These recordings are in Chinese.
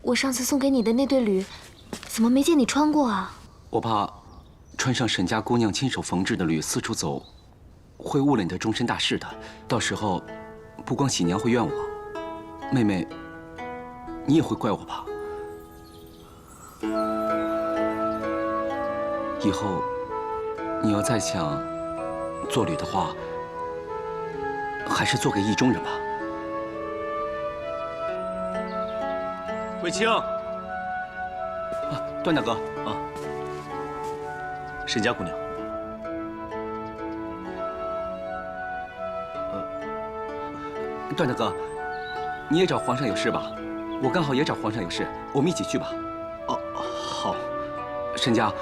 我上次送给你的那对履，怎么没见你穿过啊？我怕穿上沈家姑娘亲手缝制的履四处走，会误了你的终身大事的。到时候，不光喜娘会怨我，妹妹，你也会怪我吧？以后你要再想做履的话，还是做个意中人吧。卫青，段大哥啊，沈家姑娘，段大哥，你也找皇上有事吧？我刚好也找皇上有事，我们一起去吧。哦，好。沈家，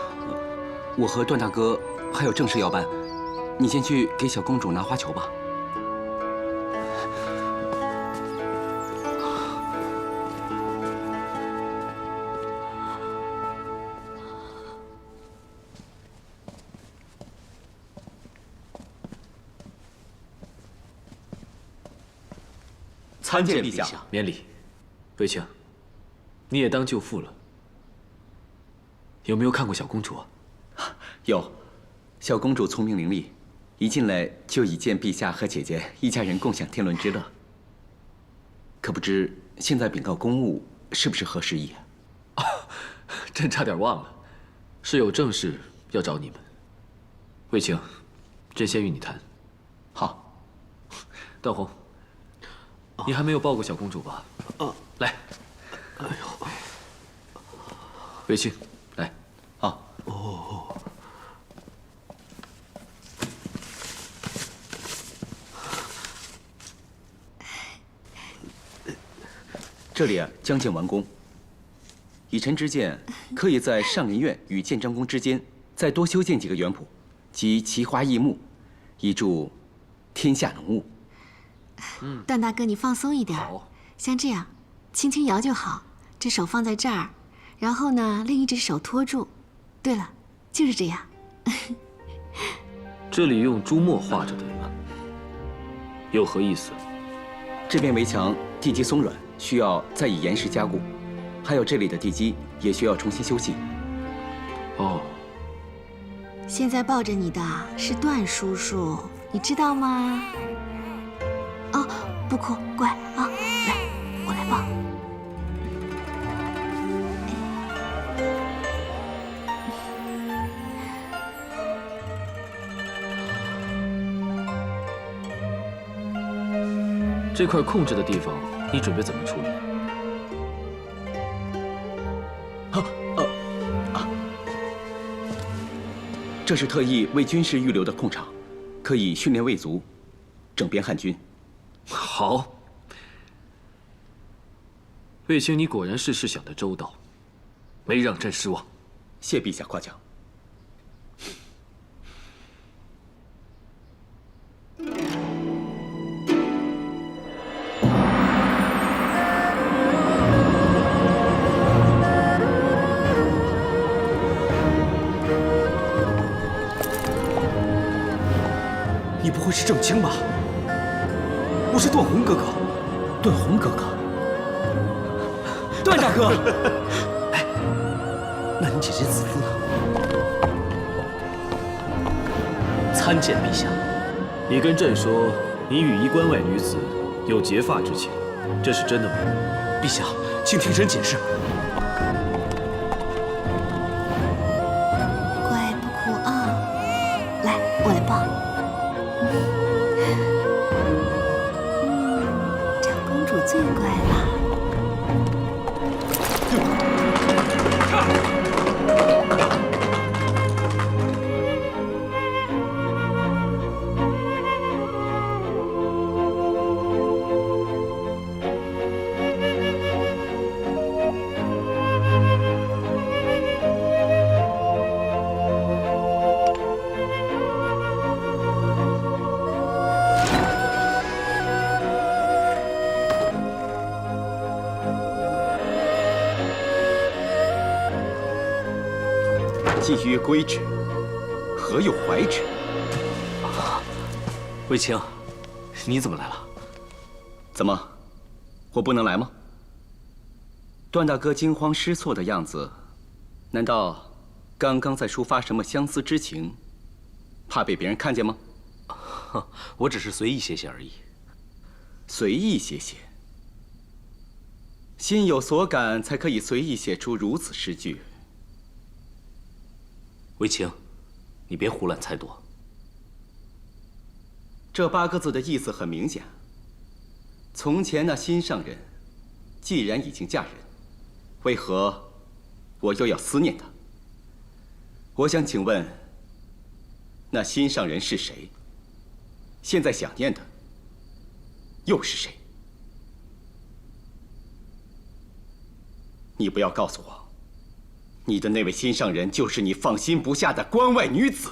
我和段大哥还有正事要办，你先去给小公主拿花球吧。参见陛下，免礼。卫青，你也当舅父了，有没有看过小公主啊？有，小公主聪明伶俐，一进来就已见陛下和姐姐一家人共享天伦之乐。可不知现在禀告公务是不是合时宜啊？真差点忘了，是有正事要找你们。卫青，朕先与你谈。好。段宏，你还没有抱过小公主吧？来。哎呦，卫青，来。好。这里将建完工，以臣之见，可以在上林苑与建章宫之间再多修建几个园圃，及奇花异木，以助天下农务。段大哥，你放松一点。像这样，轻轻摇就好。这手放在这儿，然后呢，另一只手托住。对了，就是这样。这里用朱墨画着的，有何意思？这边围墙地基松软，需要再以岩石加固，还有这里的地基也需要重新修葺。哦。现在抱着你的是段叔叔，你知道吗？哦，不哭，乖啊，来，我来抱。这块控制的地方，你准备怎么处理？这是特意为军事预留的空场，可以训练卫卒，整编汉军。好，卫青，你果然事事想得周到，没让朕失望。谢陛下夸奖。你不会是郑清吧？我是段宏哥哥，段宏哥哥，段大哥。哎，那你姐姐子夫呢？参见陛下。你跟朕说，你与一关外女子有结发之情，这是真的吗？陛下，请听朕解释。乖，不哭啊。来，我来抱。长公主最乖了。既曰归之，何有怀之？卫青，你怎么来了？怎么，我不能来吗？段大哥惊慌失措的样子，难道刚刚在抒发什么相思之情，怕被别人看见吗？我只是随意写写而已。随意写写，心有所感才可以随意写出如此诗句。卫青，你别胡乱猜度。这8个字的意思很明显。从前那心上人，既然已经嫁人，为何我又要思念她？我想请问，那心上人是谁？现在想念的又是谁？你不要告诉我，你的那位心上人就是你放心不下的关外女子，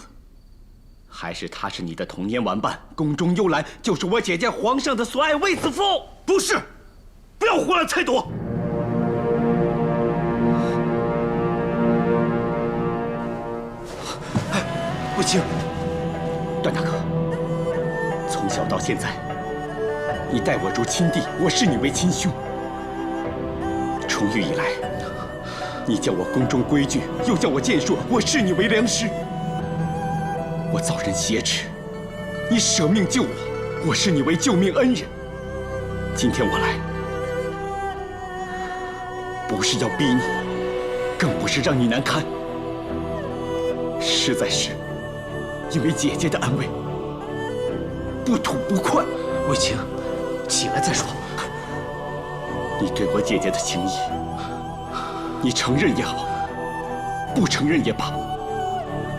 还是她是你的童年玩伴，宫中幽兰，就是我姐姐皇上的所爱卫子夫？不是，不要胡乱猜度。卫青，段大哥，从小到现在，你待我如亲弟，我视你为亲兄。重育以来，你教我宫中规矩，又教我剑术，我视你为良师。我遭人挟持，你舍命救我，我视你为救命恩人。今天我来，不是要逼你，更不是让你难堪，实在是因为姐姐的安危，不吐不快。卫青，起来再说。你对我姐姐的情谊，你承认也好，不承认也罢，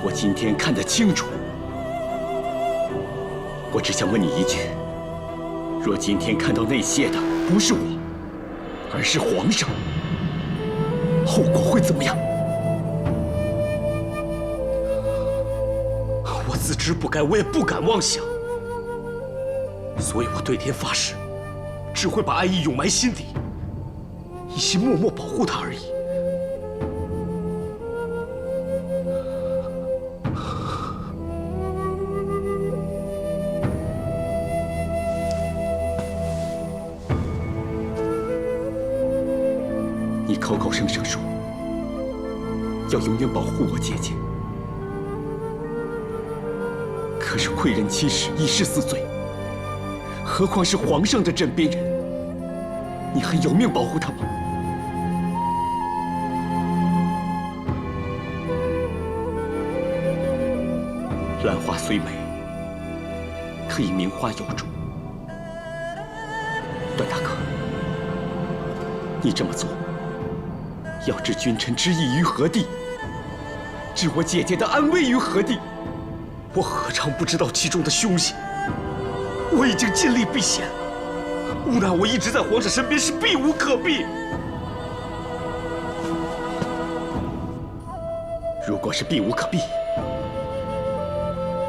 我今天看得清楚。我只想问你一句：若今天看到内泄的不是我，而是皇上，后果会怎么样？我自知不该，我也不敢妄想，所以我对天发誓，只会把爱意永埋心底，一心默默保护她而已。你口口声声说要永远保护我姐姐，可是贵人妻室已是死罪，何况是皇上的枕边人？你还有命保护她吗？兰花虽美，可以名花有主。段大哥，你这么做，要置君臣之义于何地？置我姐姐的安危于何地？我何尝不知道其中的凶险？我已经尽力避险，无奈我一直在皇上身边，是避无可避。如果是避无可避，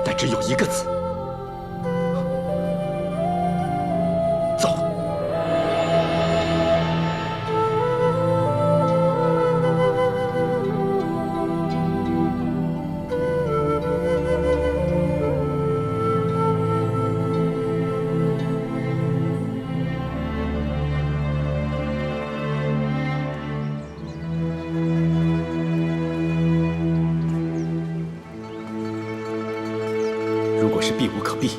但只有一个字：走。如果是避无可避，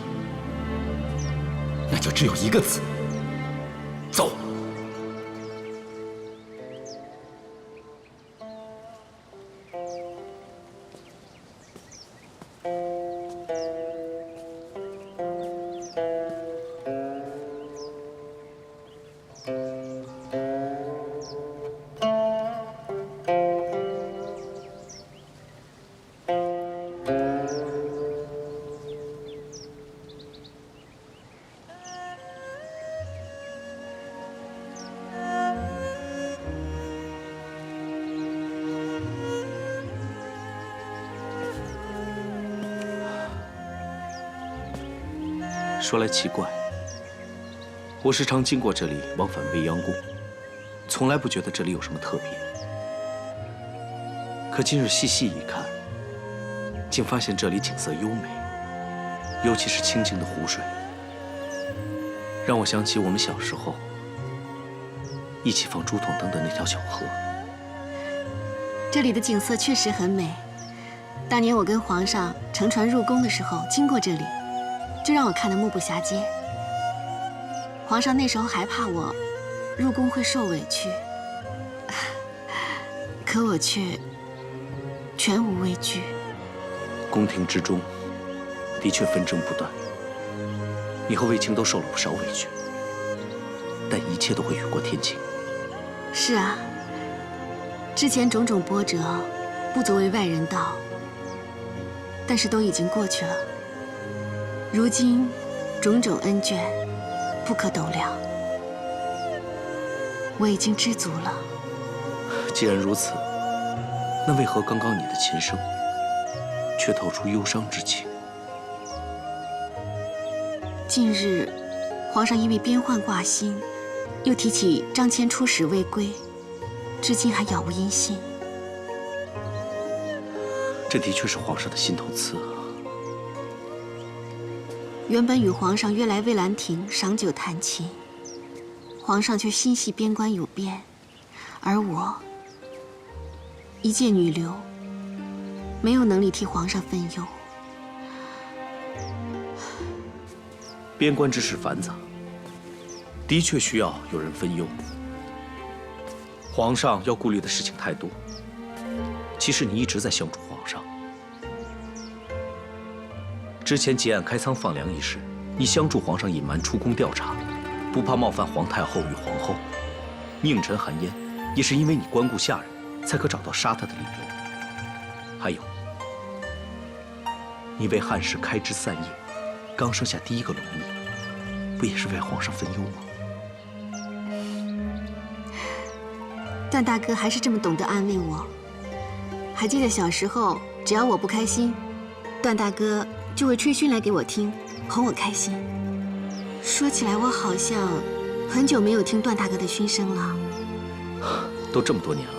那就只有一个字：走。说来奇怪，我时常经过这里，往返未央宫，从来不觉得这里有什么特别。可今日细细一看，竟发现这里景色优美，尤其是清静的湖水，让我想起我们小时候一起放竹筒灯的那条小河。这里的景色确实很美。当年我跟皇上乘船入宫的时候，经过这里，就让我看得目不暇接。皇上那时候还怕我入宫会受委屈，可我却全无畏惧。宫廷之中的确纷争不断，你和卫青都受了不少委屈，但一切都会雨过天晴。是啊，之前种种波折，不足为外人道，但是都已经过去了。如今种种恩眷，不可斗量，我已经知足了。既然如此，那为何刚刚你的琴声却透出忧伤之情？近日，皇上因为边患挂心，又提起张骞出使未归，至今还杳无音信。这的确是皇上的心头刺啊。原本与皇上约来蔚兰亭赏酒弹琴，皇上却心系边关有变，而我一介女流，没有能力替皇上分忧。边关之事繁杂，的确需要有人分忧。皇上要顾虑的事情太多，其实你一直在相助皇上。之前结案开仓放粮一事，你相助皇上隐瞒出宫调查，不怕冒犯皇太后与皇后。宁臣韩嫣也是因为你关顾下人，才可找到杀他的理由。还有，你为汉室开枝散叶，刚生下第一个龙裔，不也是为皇上分忧吗？段大哥还是这么懂得安慰我。还记得小时候，只要我不开心，段大哥就会吹嘘来给我听，哄我开心。说起来，我好像很久没有听段大哥的嘘声了。都这么多年了，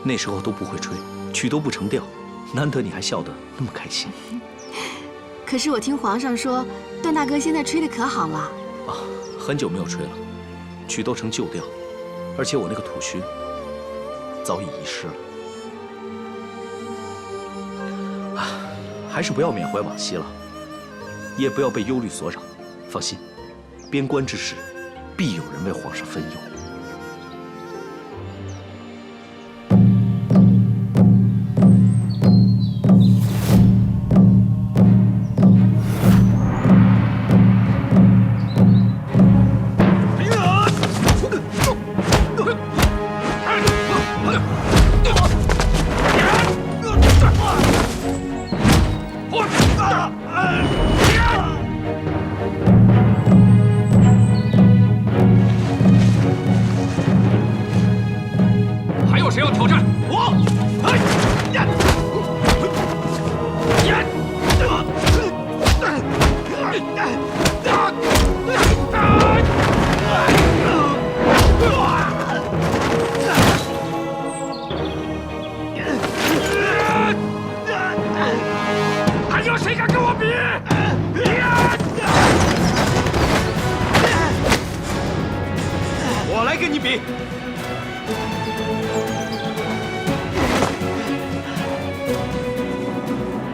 那时候都不会吹，曲都不成调，难得你还笑得那么开心。可是我听皇上说，段大哥现在吹得可好了。啊，很久没有吹了，曲都成旧调，而且我那个土埙早已遗失了。啊，还是不要缅怀往昔了，也不要被忧虑所扰。放心，边关之事，必有人为皇上分忧。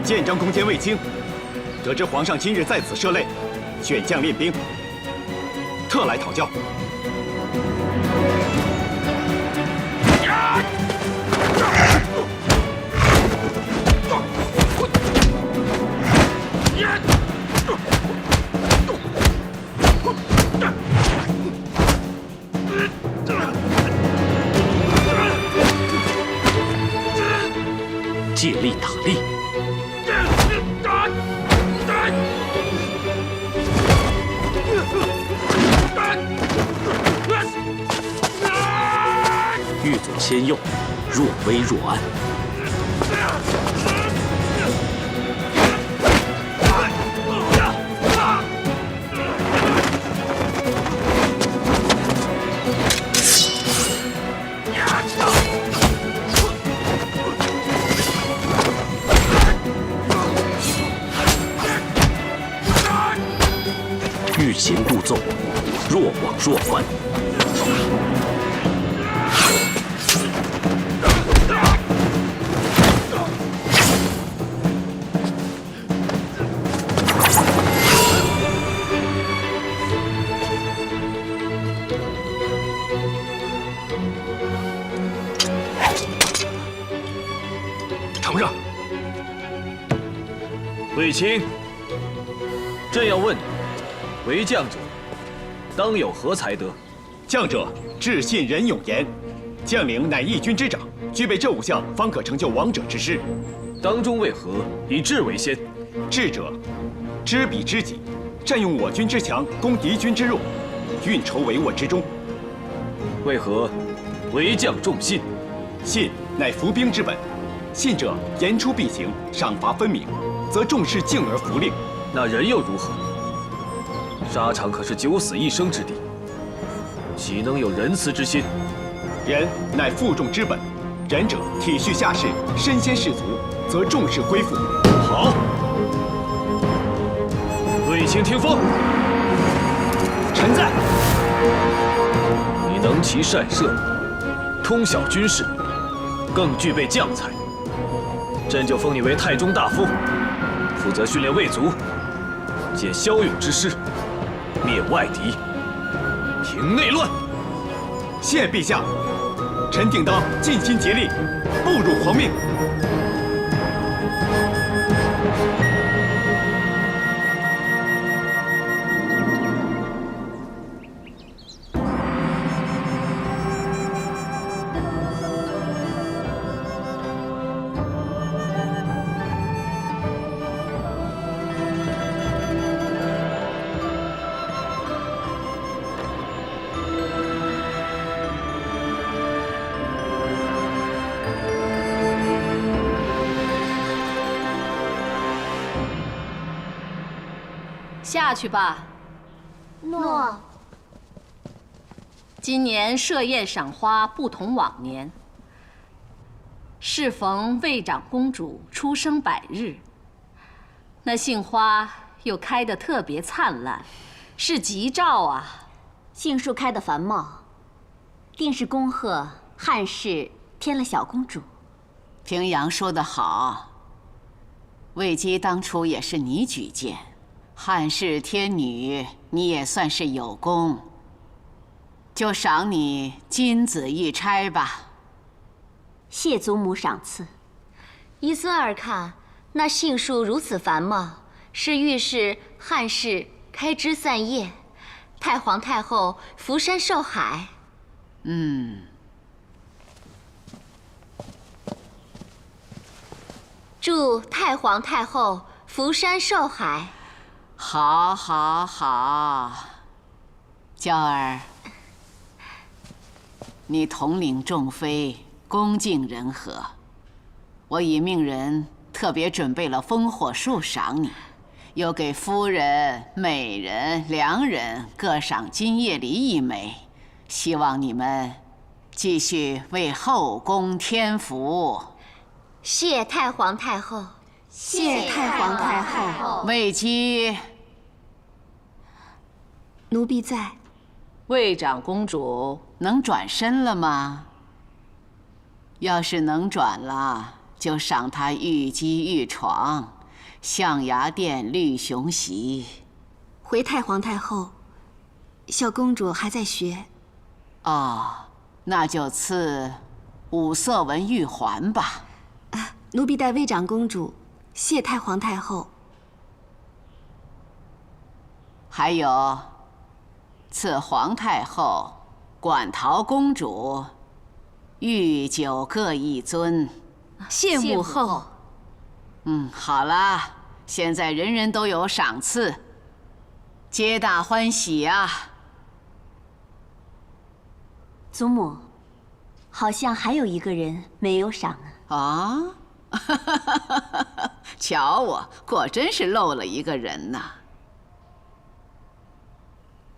建章攻坚卫青，得知皇上今日在此设擂，选将练兵，特来讨教。借力打力。欲左先右，若危若安。欲擒故纵，若往若返。上。卫青，朕要问你，为将者，当有何才德？将者智信仁勇严，将领乃一军之长，具备这5项，方可成就王者之师。当中为何以智为先？智者，知彼知己，善用我军之强，攻敌军之弱，运筹帷幄之中。为何为将重信？信乃服兵之本，信者言出必行，赏罚分明，则众士敬而服令。那人又如何？沙场可是九死一生之地，岂能有仁慈之心？仁乃负重之本，仁者体恤下士，身先士卒，则众士归附。好，卫青听风。臣在。你能骑善射，通晓军事，更具备将才，朕就封你为太中大夫，负责训练卫卒，借骁勇之师，灭外敌，平内乱。谢陛下，臣定当尽心竭力，不辱皇命。下去吧。诺。今年设宴赏花不同往年，适逢魏长公主出生100日，那杏花又开得特别灿烂，是吉兆啊！杏树开得繁茂，定是恭贺汉室添了小公主。平阳说得好，魏姬当初也是你举荐。汉室天女，你也算是有功，就赏你金子一钗吧。谢祖母赏赐。依孙儿看，那杏树如此繁茂，是预示汉室开枝散叶，太皇太后福山寿海。祝太皇太后福山寿海。好，好，好，娇儿，你统领众妃，恭敬仁和，我已命人特别准备了烽火树赏你，又给夫人、美人、良人各赏金叶梨1枚，希望你们继续为后宫添福。谢太皇太后。谢太皇太后。魏姬。奴婢在。魏长公主能转身了吗？要是能转了，就赏她玉姬玉床，象牙殿绿熊席。回太皇太后，小公主还在学。哦，那就赐5色纹玉环吧。奴婢代魏长公主谢太皇太后。还有，赐皇太后、馆陶公主御酒各1樽。谢母后。好啦，现在人人都有赏赐，皆大欢喜啊。祖母，好像还有一个人没有赏呢。啊？瞧我，果真是漏了一个人呐。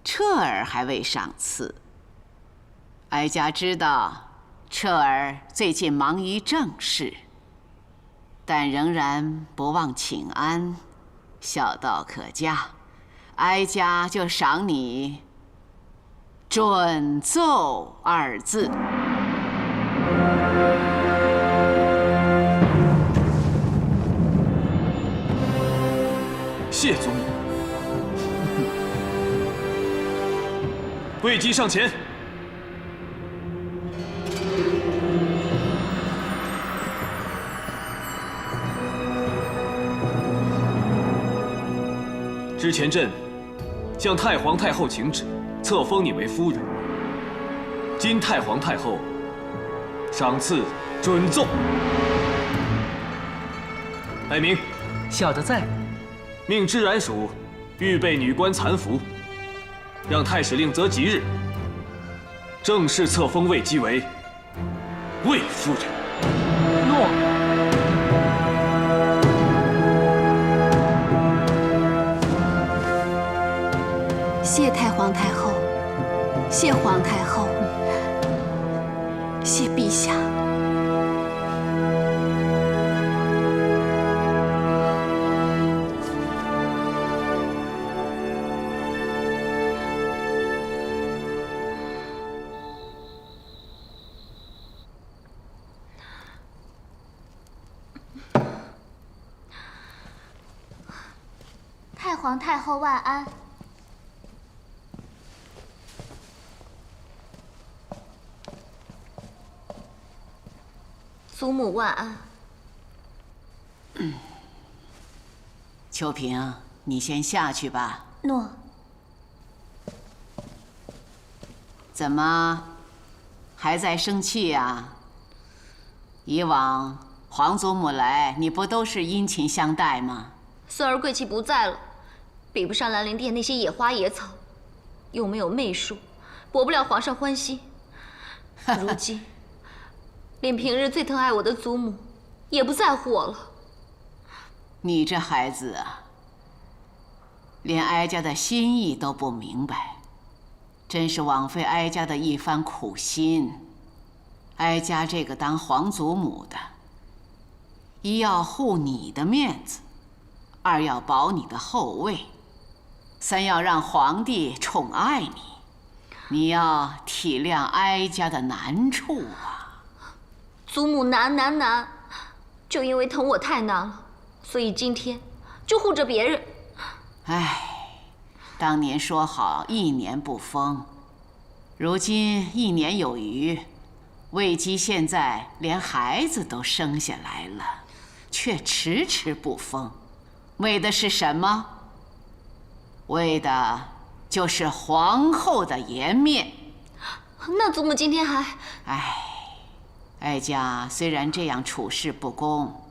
彻儿还未赏赐。哀家知道，彻儿最近忙于政事，但仍然不忘请安，孝道可嘉。哀家就赏你“准奏”2字。谢祖母。魏姬上前。之前朕向太皇太后请旨，册封你为夫人。今太皇太后赏赐准奏。爱民，小的在。命知然署预备女官残服，让太史令择吉日，正式册封魏姬为魏夫人。诺。谢太皇太后，谢皇太后，谢陛下。太皇太后万安。祖母万安。秋萍，你先下去吧。诺。怎么，还在生气呀？以往皇祖母来，你不都是殷勤相待吗？孙儿贵气不在了，比不上兰陵殿那些野花野草，又没有媚术，博不了皇上欢心。如今，连平日最疼爱我的祖母，也不在乎我了。你这孩子啊，连哀家的心意都不明白，真是枉费哀家的一番苦心。哀家这个当皇祖母的，一要护你的面子，二要保你的后位，三要让皇帝宠爱你。你要体谅哀家的难处啊！祖母难，就因为疼我太难了，所以今天就护着别人。唉，当年说好1年不封，如今1年有余，魏姬现在连孩子都生下来了，却迟迟不封，为的是什么？为的就是皇后的颜面。那祖母今天还……哀家虽然这样处事不公，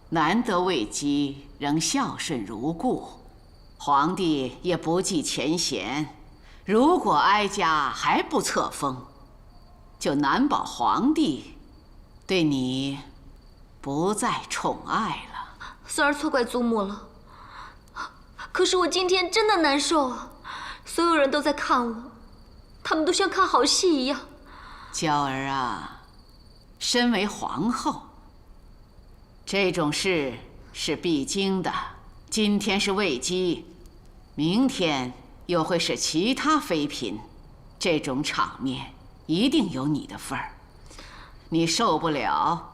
难得魏姬仍孝顺如故，皇帝也不计前嫌。如果哀家还不册封，就难保皇帝对你不再宠爱了。孙儿错怪祖母了。可是我今天真的难受啊！所有人都在看我，他们都像看好戏一样。娇儿啊，身为皇后，这种事是必经的。今天是魏姬，明天又会是其他妃嫔，这种场面一定有你的份儿。你受不了，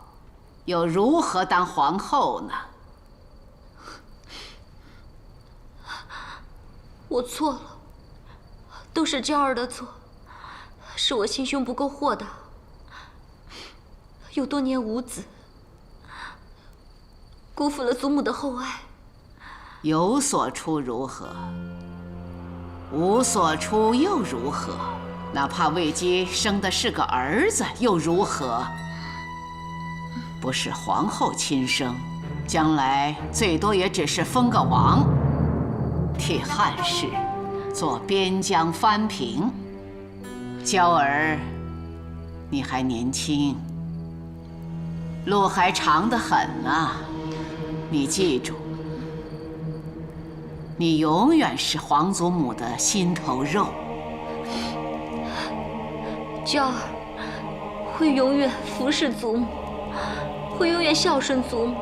又如何当皇后呢？我错了，都是娇儿的错，是我心胸不够豁达，又多年无子，辜负了祖母的厚爱。有所出如何？无所出又如何？哪怕魏姬生的是个儿子又如何？不是皇后亲生，将来最多也只是封个王，替汉室做边疆藩平。娇儿，你还年轻，路还长得很啊！你记住，你永远是皇祖母的心头肉。娇儿会永远服侍祖母，会永远孝顺祖母，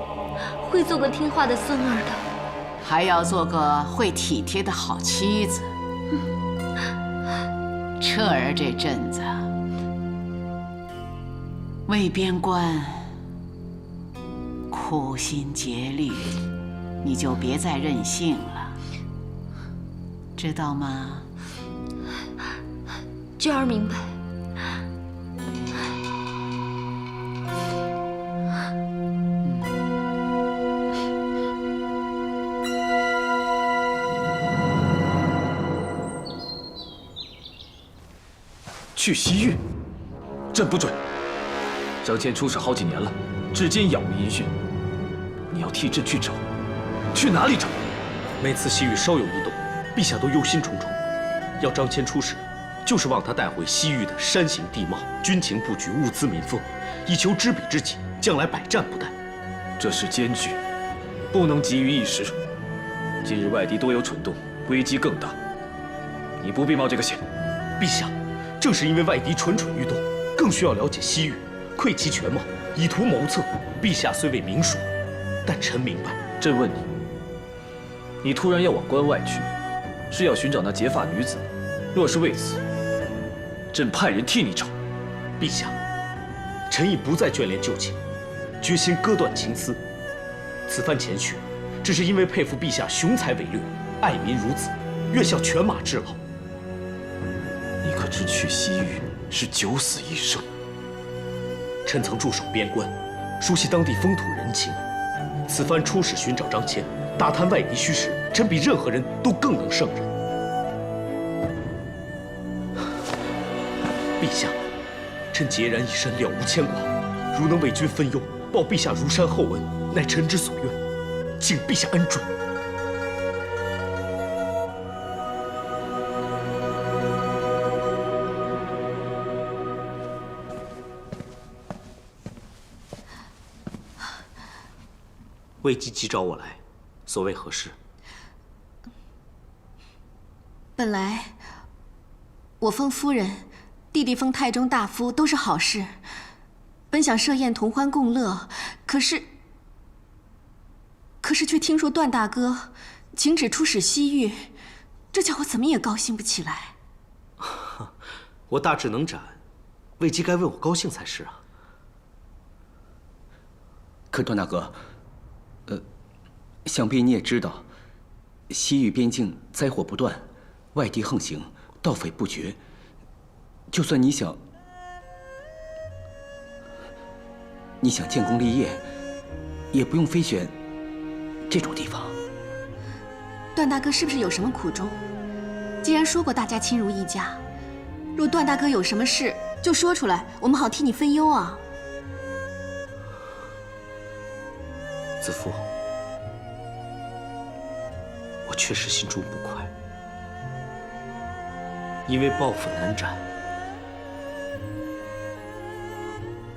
会做个听话的孙儿的。还要做个会体贴的好妻子。彻儿这阵子为边关苦心竭虑，你就别再任性了，知道吗？娇儿明白。去西域？朕不准！张骞出使好几年了，至今杳无音讯。你要替朕去找，去哪里找？每次西域稍有异动，陛下都忧心忡忡。要张骞出使，就是望他带回西域的山形地貌、军情布局、物资民丰，以求知彼知己，将来百战不殆。这是艰巨，不能急于一时。近日外敌多有蠢动，危机更大。你不必冒这个险。陛下，正是因为外敌蠢蠢欲动，更需要了解西域，窥其全貌，以图谋策。陛下虽未明说，但臣明白。朕问你，你突然要往关外去，是要寻找那结发女子？若是为此，朕派人替你找。陛下，臣已不再眷恋旧情，决心割断情丝。此番前去，只是因为佩服陛下雄才伟略，爱民如子，愿效犬马之劳。你可知去西域是九死一生？臣曾驻守边关，熟悉当地风土人情。此番出使寻找张骞，打探外敌虚实，臣比任何人都更能胜任。陛下，臣孑然一身，了无牵挂。如能为君分忧，报陛下如山厚恩，乃臣之所愿，请陛下恩准。魏姬急找我来，所谓何事？本来我封夫人，弟弟封太中大夫都是好事，本想设宴同欢共乐，可是却听说段大哥请旨出使西域，这叫我怎么也高兴不起来。我大志能展，魏姬该为我高兴才是啊。可段大哥，想必你也知道，西域边境灾祸不断，外敌横行，盗匪不绝。就算你想建功立业，也不用非选这种地方。段大哥是不是有什么苦衷？既然说过大家亲如一家，若段大哥有什么事，就说出来，我们好替你分忧啊。子父，我确实心中不快，因为抱负难展。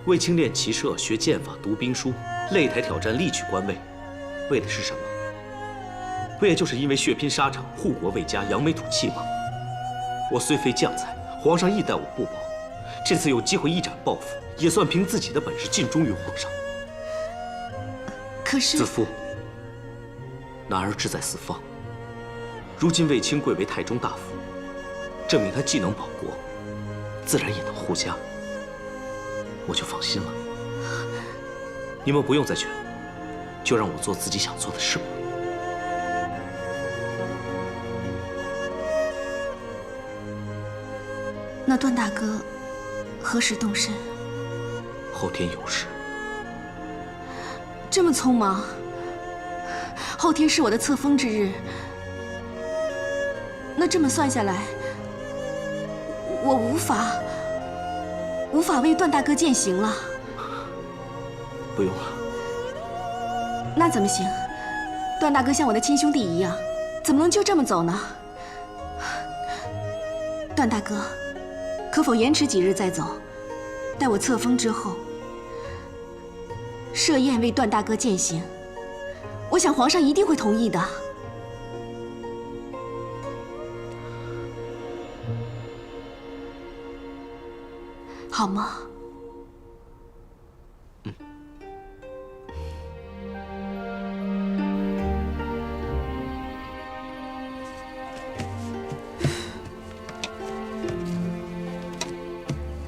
卫青练骑射，学剑法，读兵书，擂台挑战，力取官位，为的是什么？不也就是因为血拼沙场，护国为家，扬眉吐气吗？我虽非将才，皇上亦待我不薄。这次有机会一展抱负，也算凭自己的本事尽忠于皇上。可是，子父，男儿志在四方。如今卫青贵为太中大夫，证明他既能保国，自然也能护家，我就放心了。你们不用再劝，就让我做自己想做的事吧。那段大哥何时动身？后天有事。这么匆忙？后天是我的册封之日，那这么算下来，我无法为段大哥践行了。不用了。那怎么行？段大哥像我的亲兄弟一样，怎么能就这么走呢？段大哥，可否延迟几日再走？待我册封之后，设宴为段大哥饯行，我想皇上一定会同意的，好吗？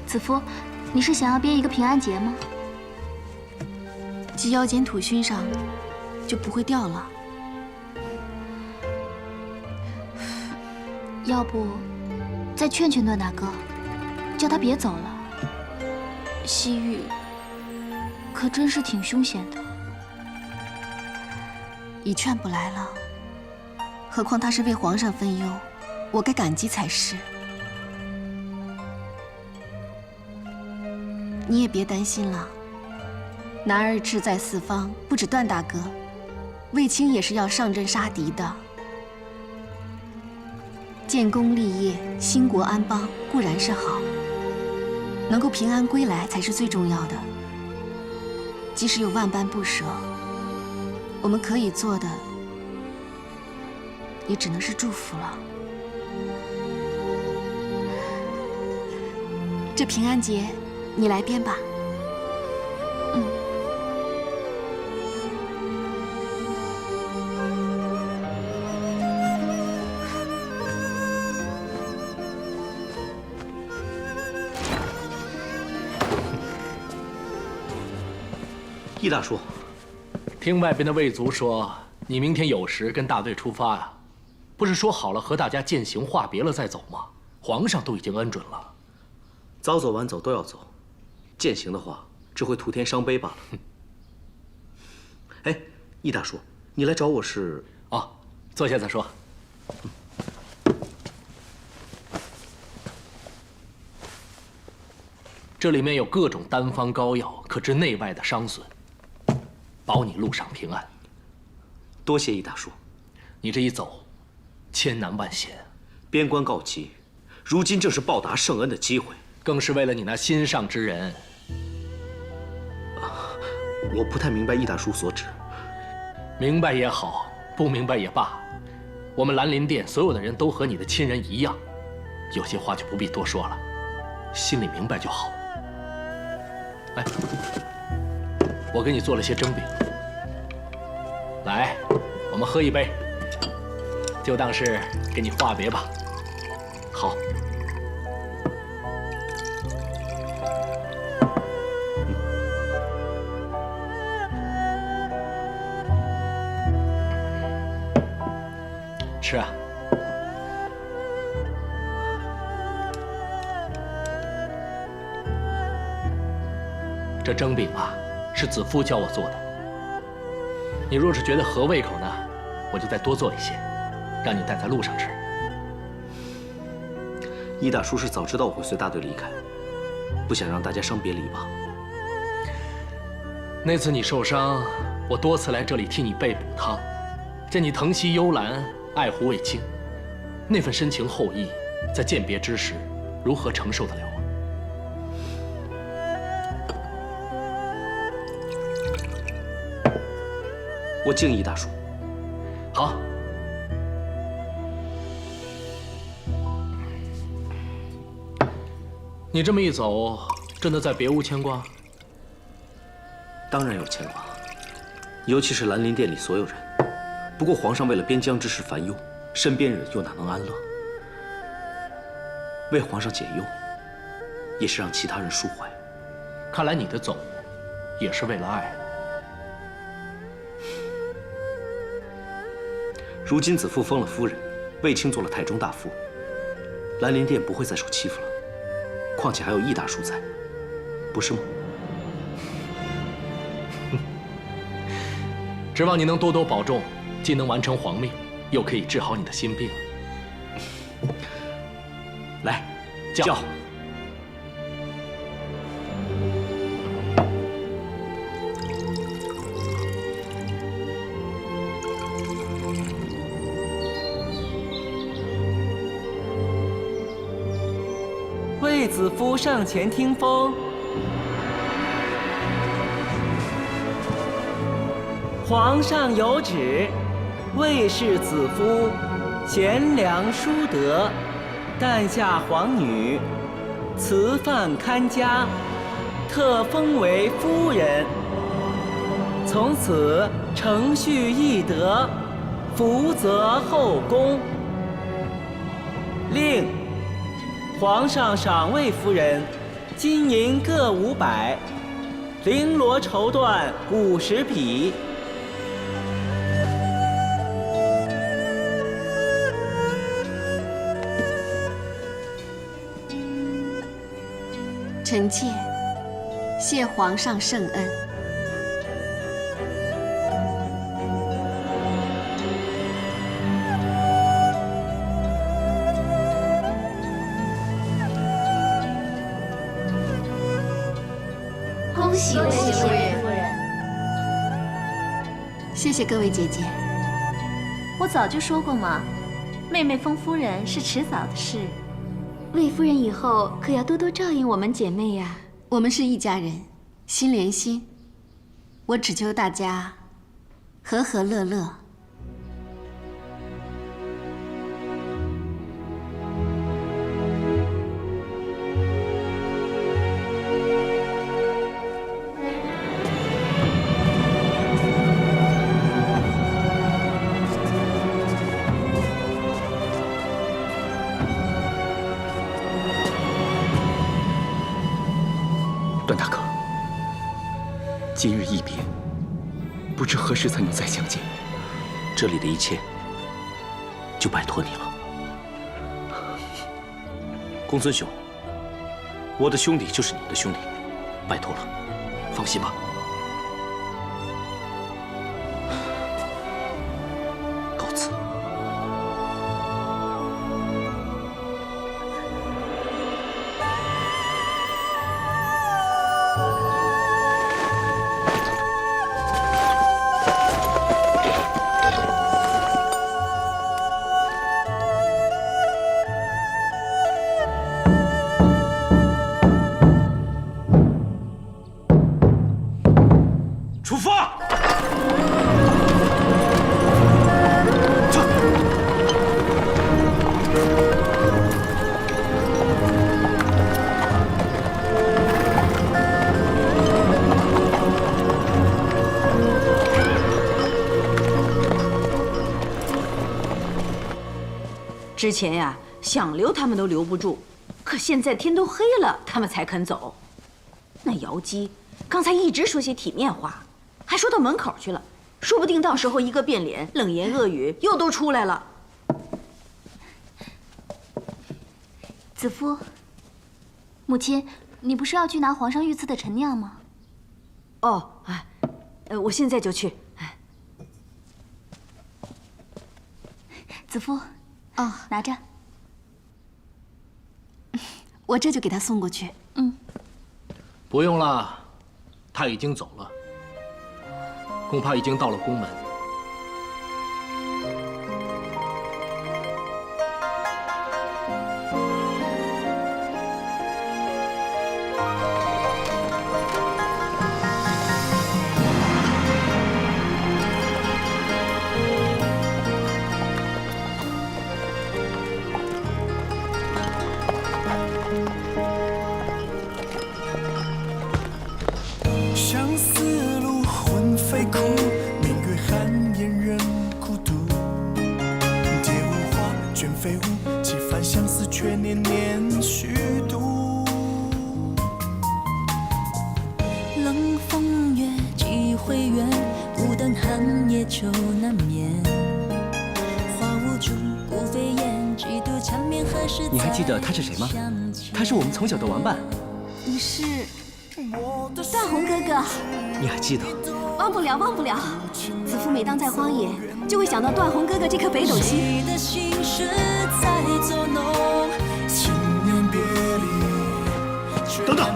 子夫，你是想要编一个平安结吗？系腰间土勋上就不会掉了。要不再劝劝段大哥，叫他别走了。西域可真是挺凶险的。已劝不来了，何况他是为皇上分忧，我该感激才是。你也别担心了。男儿志在四方，不止段大哥，卫青也是要上阵杀敌的。建功立业、兴国安邦固然是好，能够平安归来才是最重要的。即使有万般不舍，我们可以做的也只能是祝福了。这平安节，你来编吧。易大叔，听外边的卫卒说，你明天有时跟大队出发啊？不是说好了和大家饯行话别了再走吗？皇上都已经恩准了。早走晚走都要走，饯行的话只会徒添伤悲罢了。哎，易大叔，你来找我是？哦，坐下再说。这里面有各种单方膏药，可治内外的伤损，保你路上平安。多谢易大叔。你这一走，千难万险。边关告急，如今正是报答圣恩的机会，更是为了你那心上之人。我不太明白易大叔所指。明白也好，不明白也罢，我们兰陵殿所有的人都和你的亲人一样，有些话就不必多说了，心里明白就好。来，我给你做了些蒸饼，来，我们喝一杯，就当是给你话别吧。好。吃啊！这蒸饼啊，是子夫教我做的。你若是觉得合胃口呢，我就再多做一些，让你带在路上吃。易大叔是早知道我会随大队离开，不想让大家伤别离吧？那次你受伤，我多次来这里替你备补汤，见你疼惜幽兰，爱护卫青，那份深情厚谊，在饯别之时，如何承受得了啊？我敬易大叔。好。你这么一走，真的再别无牵挂？当然有牵挂，尤其是兰陵殿里所有人。不过皇上为了边疆之事烦忧，身边人又哪能安乐？为皇上解忧，也是让其他人舒怀。看来你的走，也是为了爱。如今子父封了夫人，卫青做了太中大夫，兰陵殿不会再受欺负了。况且还有易大叔在，不是吗？指望你能多多保重，既能完成皇命，又可以治好你的心病。来，叫。卫子夫上前听风。皇上有旨，卫氏子夫贤良淑德，诞下皇女，慈范堪家，特封为夫人。从此承续义德，福泽后宫。令皇上赏卫夫人金银各500，绫罗绸缎50匹。臣妾谢皇上圣恩。喜魏夫人。谢谢各位姐姐。我早就说过嘛，妹妹封夫人是迟早的事。魏夫人以后可要多多照应我们姐妹呀。我们是一家人，心连心。我只求大家和和乐乐。段大哥，今日一别，不知何时才能再相见。这里的一切就拜托你了。公孙兄，我的兄弟就是你的兄弟，拜托了，放心吧。告辞。出发！之前呀，想留他们都留不住，可现在天都黑了，他们才肯走。那瑶姬刚才一直说些体面话，还说到门口去了，说不定到时候一个变脸，冷言恶语又都出来了。子夫，母亲，你不是要去拿皇上御赐的陈酿吗？哦，我现在就去。子夫，哦，拿着。我这就给他送过去。不用了，他已经走了，恐怕已经到了宫门。相思路，魂飞苦，明月寒烟人孤独。蝶舞花，卷飞舞，几番相思却年年虚度。冷风月，几回圆，孤灯寒夜愁难眠。花无主，孤飞燕，几度缠绵何时？你还记得他是谁吗？他是我们从小的玩伴。你是段宏哥哥。你还记得？忘不了，忘不了。子夫每当在荒野，就会想到段宏哥哥这颗北斗星。等等！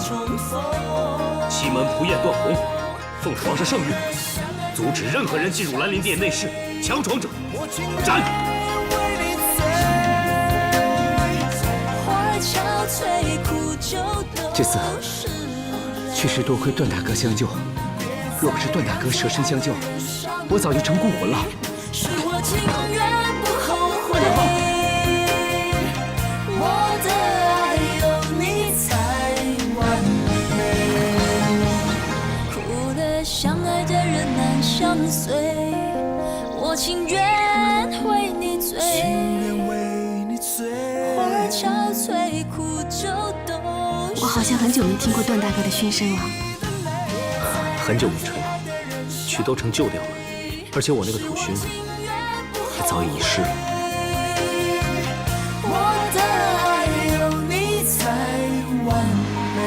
西门仆夜段宏，奉皇上圣谕，阻止任何人进入兰陵殿内室，强闯者斩！这次确实多亏段大哥相救，若不是段大哥舍身相救，我早就成孤魂了。是我情愿不后悔，我的爱有你才完美。苦了相爱的人难相随，我情愿为你醉，花儿憔悴，苦酒都。我好像很久没听过段大哥的喧声了。很久没吹了，曲都成旧调了，而且我那个土埙也早已遗失了。我的爱有你才完美。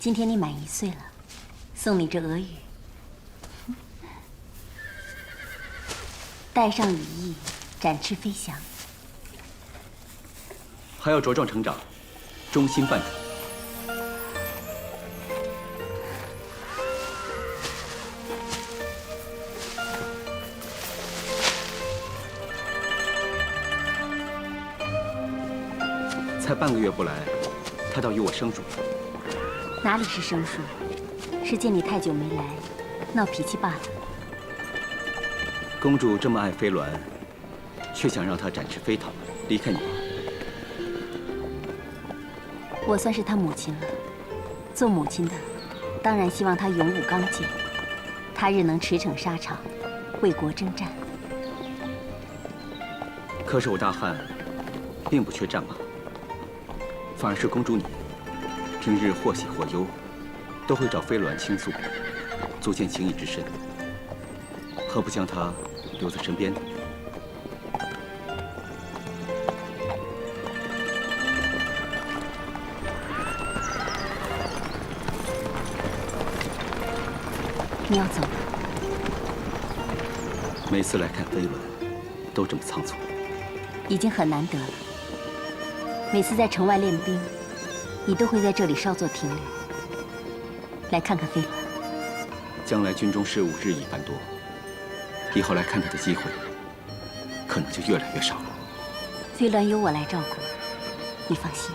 今天你满1岁了，送你这俄语。带上羽翼，展翅飞翔。还要茁壮成长，忠心办主。才半个月不来，他倒与我生疏了。哪里是生疏，是见你太久没来，闹脾气罢了。公主这么爱飞鸾，却想让她展翅飞腾，离开你吗？我算是她母亲了，做母亲的，当然希望她勇武刚健，他日能驰骋沙场，为国征战。可是我大汉，并不缺战马，反而是公主你，平日或喜或忧，都会找飞鸾倾诉，足见情谊之深。何不将她留在身边呢？你要走了？每次来看飞鸾，都这么仓促，已经很难得了。每次在城外练兵，你都会在这里稍作停留，来看看飞鸾。将来军中事务日益繁多，以后来看他的机会，可能就越来越少了。飞鸾由我来照顾，你放心。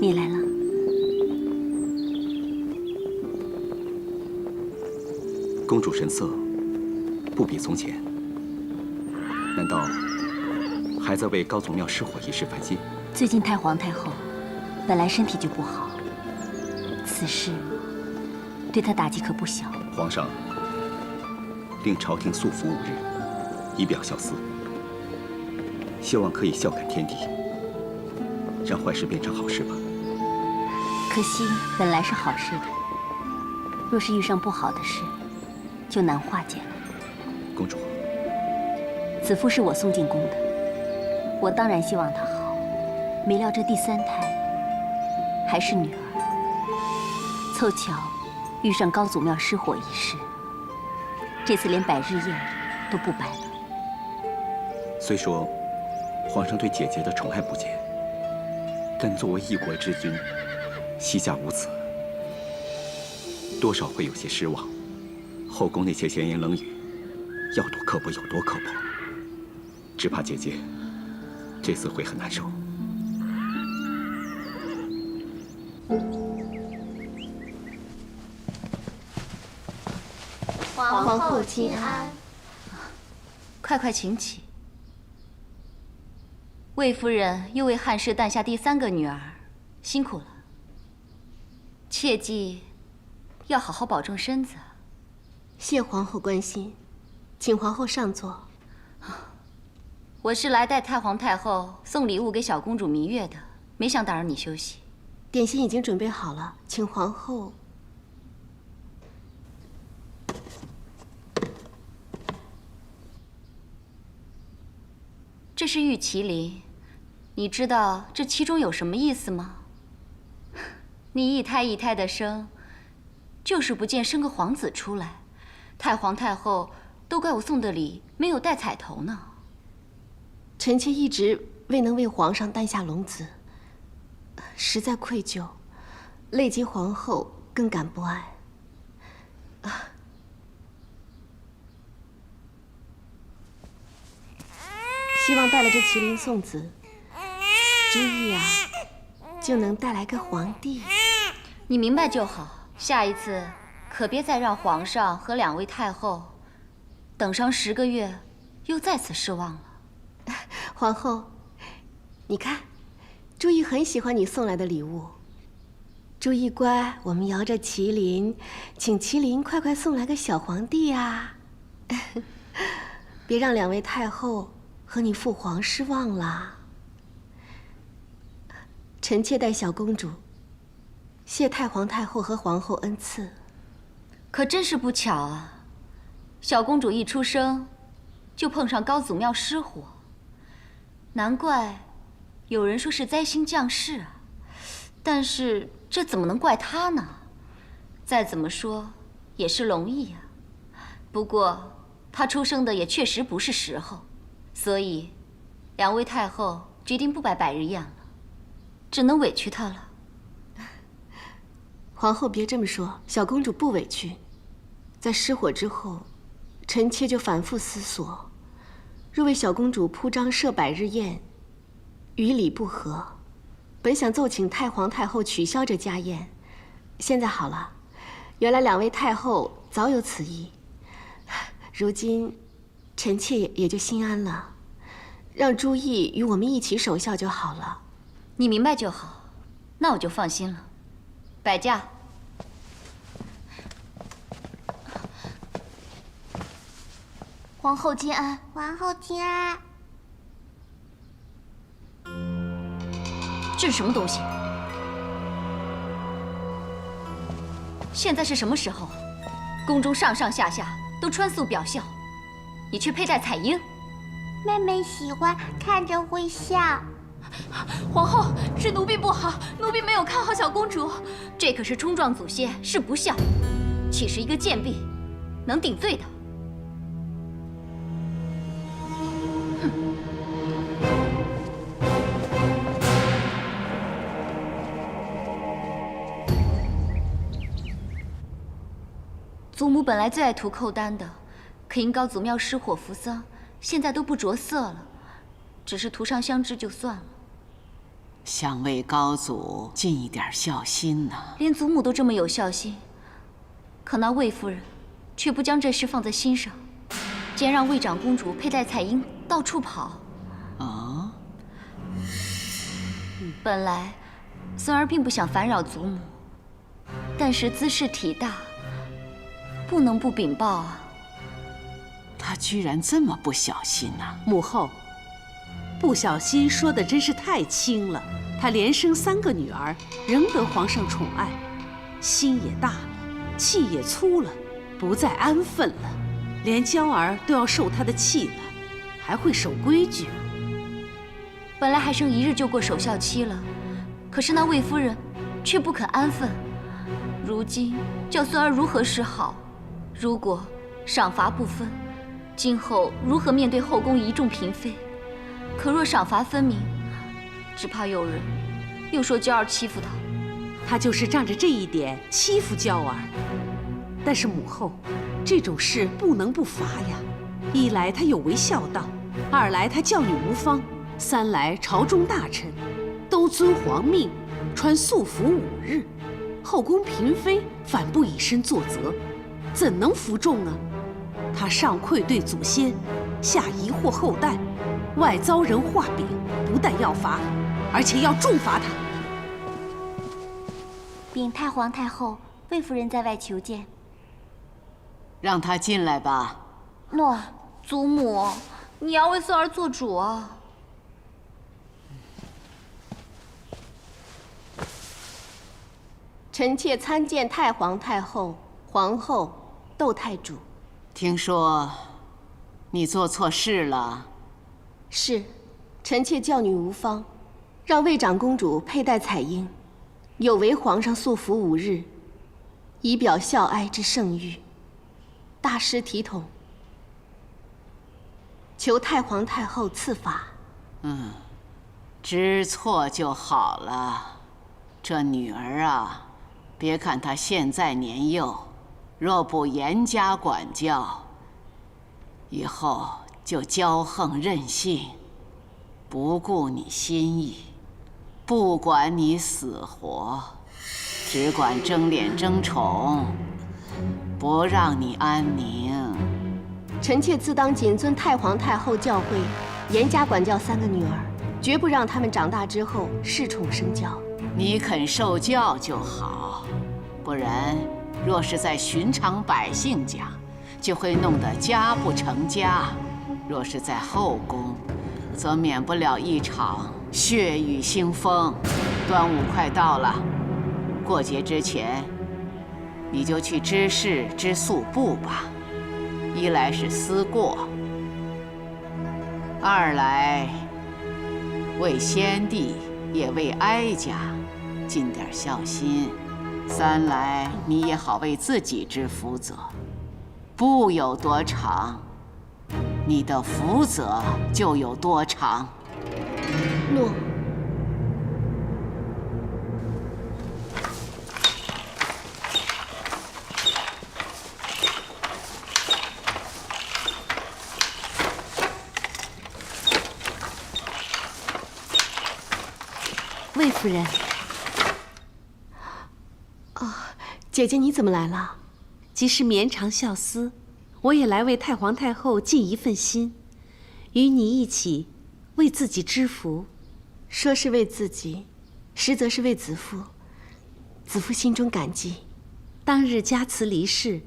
你来了。公主神色不比从前，难道还在为高祖庙失火一事烦心？最近太皇太后本来身体就不好，此事对她打击可不小。皇上令朝廷肃服5日，以表孝思，希望可以孝感天地，让坏事变成好事吧。可惜本来是好事的，若是遇上不好的事，就难化解了。公主，子夫是我送进宫的，我当然希望她好。没料这第3胎还是女儿，凑巧遇上高祖庙失火一事，这次连百日宴都不摆了。虽说皇上对姐姐的宠爱不减，但作为一国之君，膝下无子，多少会有些失望。后宫那些闲言冷语，要多刻薄有多刻薄，只怕姐姐这次会很难受。皇后请安。快请起。魏夫人又为汉室诞下第3个女儿，辛苦了。切记要好好保重身子。谢皇后关心，请皇后上座。我是来带太皇太后送礼物给小公主芈月的，没想打扰你休息。点心已经准备好了，请皇后。这是玉麒麟，你知道这其中有什么意思吗？你一胎一胎的生，就是不见生个皇子出来，太皇太后都怪我送的礼没有带彩头呢。臣妾一直未能为皇上诞下龙子，实在愧疚，累及皇后，更感不安。希望带了这麒麟送子，朱毅啊，就能带来个皇帝。你明白就好，下一次可别再让皇上和2位太后等上10个月，又再次失望了。皇后，你看，朱毅很喜欢你送来的礼物。朱毅乖，我们摇着麒麟，请麒麟快快送来个小皇帝啊！别让2位太后和你父皇失望了。臣妾带小公主，谢太皇太后和皇后恩赐。可真是不巧啊，小公主一出生就碰上高祖庙失火，难怪有人说是灾星降世啊。但是这怎么能怪她呢？再怎么说也是龙裔啊。不过她出生的也确实不是时候，所以2位太后决定不摆百日宴了，只能委屈她了。皇后别这么说，小公主不委屈。在失火之后，臣妾就反复思索，若为小公主铺张设百日宴，与礼不合。本想奏请太皇太后取消这家宴，现在好了，原来2位太后早有此意。如今，臣妾也就心安了，让朱毅与我们一起守孝就好了。你明白就好，那我就放心了。摆驾。皇后金安，皇后金安。这是什么东西？现在是什么时候？宫中上上下下都穿素表孝，你却佩戴彩缨。妹妹喜欢，看着会笑。皇后，是奴婢不好，奴婢没有看好小公主。这可是冲撞祖先，是不孝，岂是一个贱婢能顶罪的？祖母本来最爱涂寇丹的，可因高祖庙失火扶丧，现在都不着色了，只是涂上香脂就算了。想为高祖尽一点孝心呢。连祖母都这么有孝心，可那魏夫人却不将这事放在心上，竟然让魏长公主佩戴彩缨到处跑。啊？本来孙儿并不想烦扰祖母，但是兹事体大，不能不禀报啊。他居然这么不小心呐！母后，不小心说的真是太轻了。她连生3个女儿，仍得皇上宠爱，心也大了，气也粗了，不再安分了，连娇儿都要受她的气了，还会守规矩。本来还剩1日就过守孝期了，可是那魏夫人却不肯安分，如今叫孙儿如何是好？如果赏罚不分，今后如何面对后宫一众嫔妃？可若赏罚分明，只怕有人又说娇儿欺负她。她就是仗着这一点欺负娇儿。但是母后，这种事不能不罚呀。一来她有违孝道，二来她教女无方，三来朝中大臣都遵皇命，穿素服5日，后宫嫔妃反不以身作则，怎能服众啊？她上愧对祖先，下疑惑后代，外遭人画饼，不但要罚，而且要重罚她。禀太皇太后，魏夫人在外求见。让她进来吧。诺，祖母，你要为孙儿做主啊！臣妾参见太皇太后、皇后、窦太主。听说你做错事了。是，臣妾教女无方，让魏长公主佩戴彩缨，有违皇上素服5日，以表孝哀之圣谕，大失体统，求太皇太后赐罚。知错就好了。这女儿啊，别看她现在年幼，若不严加管教，以后就骄横任性，不顾你心意，不管你死活，只管争脸争宠，不让你安宁。臣妾自当谨遵太皇太后教诲，严加管教3个女儿，绝不让她们长大之后恃宠生骄。你肯受教就好，不然若是在寻常百姓家，就会弄得家不成家；若是在后宫，则免不了一场血雨腥风。端午快到了，过节之前，你就去知事、知宿部吧。一来是思过，二来为先帝也为哀家尽点孝心，三来你也好为自己之福泽。布有多长，你的福泽就有多长。诺。魏夫人。姐姐你怎么来了？即是绵长孝思，我也来为太皇太后尽一份心，与你一起为自己知福。说是为自己，实则是为子父。子父心中感激。当日嘉慈离世，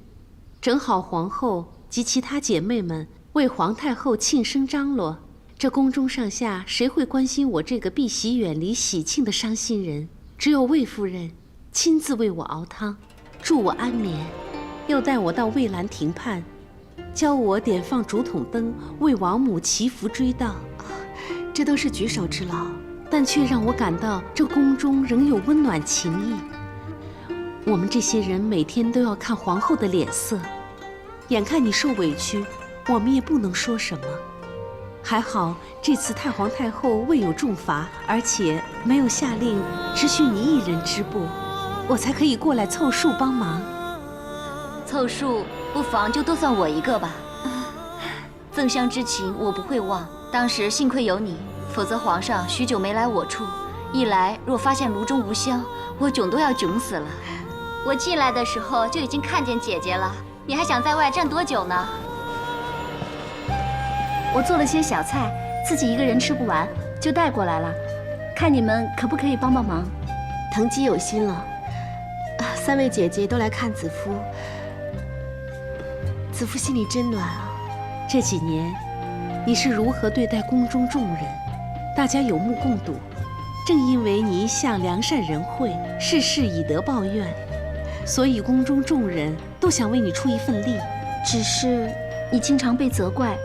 正好皇后及其他姐妹们为皇太后庆生张罗，这宫中上下谁会关心我这个避喜远离喜庆的伤心人？只有魏夫人亲自为我熬汤，助我安眠，又带我到蔚蓝亭畔，教我点放竹筒灯，为王母祈福追悼。这都是举手之劳，但却让我感到这宫中仍有温暖情谊。我们这些人每天都要看皇后的脸色，眼看你受委屈，我们也不能说什么。还好这次太皇太后未有重罚，而且没有下令只许你一人织布，我才可以过来凑数帮忙。凑数不妨就都算我一个吧。赠香之情我不会忘，当时幸亏有你，否则皇上许久没来我处，一来若发现炉中无香，我囧都要囧死了。我进来的时候就已经看见姐姐了，你还想在外站多久呢？我做了些小菜，自己一个人吃不完，就带过来了。看你们可不可以帮帮忙？藤姬有心了。3位姐姐都来看子夫，子夫心里真暖啊。这几年，你是如何对待宫中众人，大家有目共睹。正因为你一向良善仁惠，事事以德报怨，所以宫中众人都想为你出一份力。只是你经常被责怪，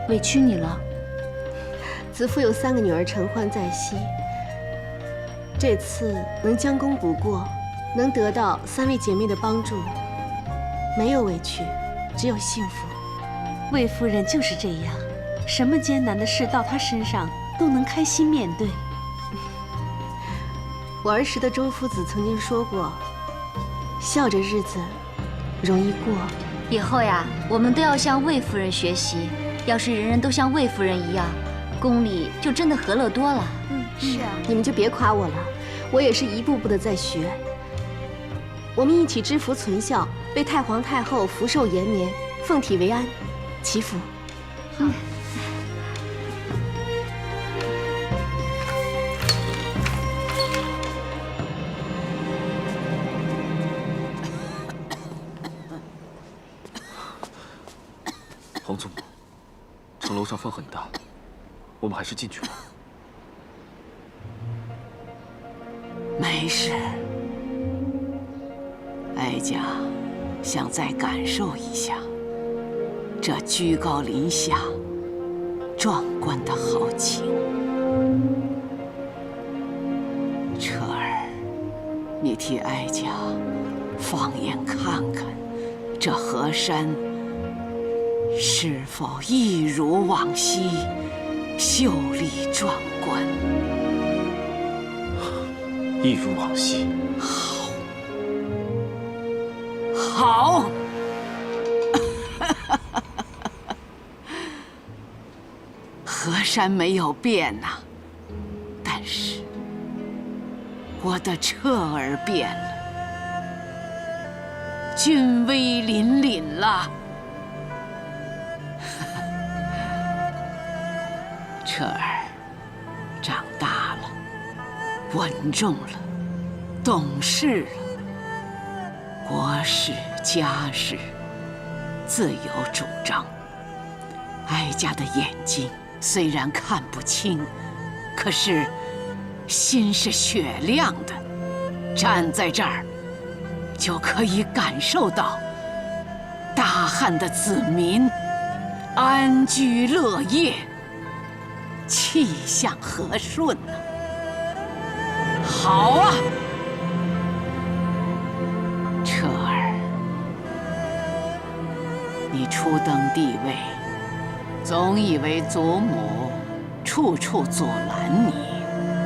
委屈你了。子夫有3个女儿承欢在膝，这次能将功补过，能得到3位姐妹的帮助，没有委屈，只有幸福。魏夫人就是这样，什么艰难的事到她身上都能开心面对。我儿时的周夫子曾经说过，笑着日子容易过。以后呀，我们都要向魏夫人学习。要是人人都像魏夫人一样，宫里就真的和乐多了。是啊，你们就别夸我了，我也是一步步的在学。我们一起知福存孝，为太皇太后福寿延绵，奉体为安，祈福。好。皇祖母，从楼上上风很大，我们还是进去吧。没事，哀家想再感受一下这居高临下、壮观的豪情。彻儿，你替哀家放眼看看，这河山是否一如往昔秀丽壮观？一如往昔。好。河山没有变呐，但是我的彻儿变了，俊威凛凛了。彻儿长大了，稳重了，懂事了，国事家事自有主张。哀家的眼睛虽然看不清，可是心是雪亮的，站在这儿就可以感受到大汉的子民安居乐业，气象和顺啊！好啊，彻儿，你初登帝位，总以为祖母处处阻拦你，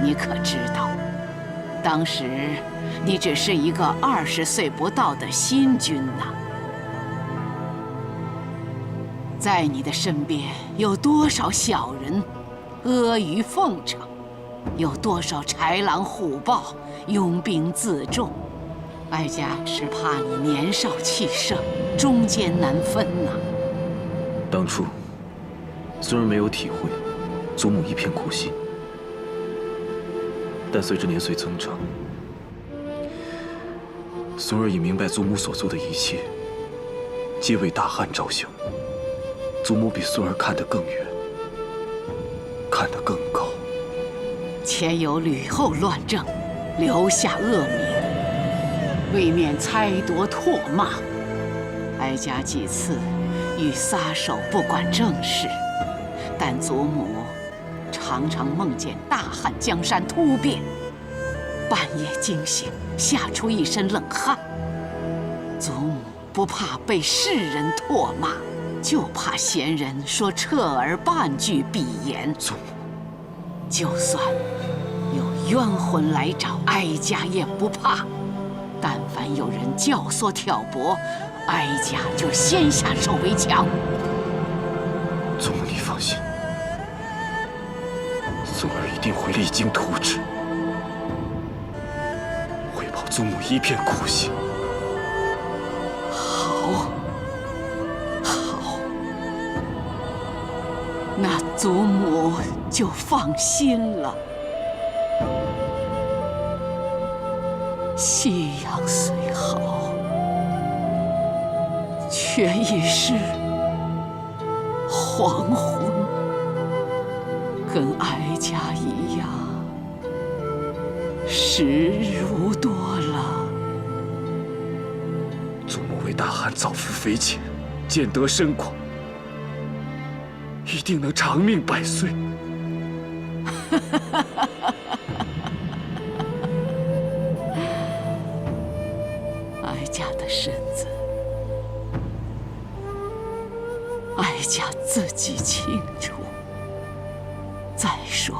你可知道？当时你只是一个20岁不到的新君呐，在你的身边有多少小人阿谀奉承，有多少豺狼虎豹拥兵自重？哀家是怕你年少气盛，中间难分呐。当初虽然没有体会祖母一片苦心，但随着年岁增长，孙儿已明白祖母所做的一切皆为大汉着想。祖母比孙儿看得更远，看得更高。前有吕后乱政，留下恶名，为免猜夺唾骂，哀家几次欲撒手不管政事，但祖母常常梦见大汉江山突变，半夜惊醒，吓出一身冷汗。祖母不怕被世人唾骂，就怕闲人说彻儿半句鄙言。祖母，就算有冤魂来找，哀家也不怕。但凡有人教唆挑拨，哀家就先下手为强。祖母，你放心，孙儿一定会励精图治，回报祖母一片苦心。好，好，那祖母就放心了。夕阳虽好，却已是黄昏，跟哀家一样，时如多了。祖母为大汉造福匪浅，建德深广，一定能长命百岁。哀家的身子，哀家自己清楚。再说，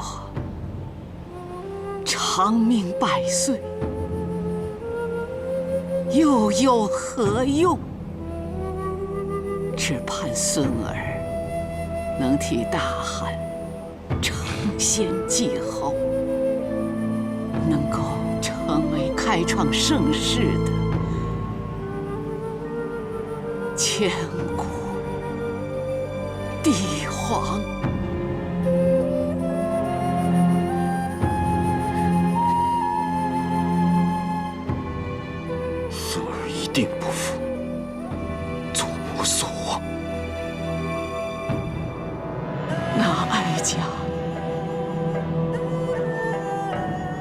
长命百岁又有何用？只盼孙儿能替大汉承先继后，能够成为开创盛世的千古帝皇。孙儿一定不负祖母所望。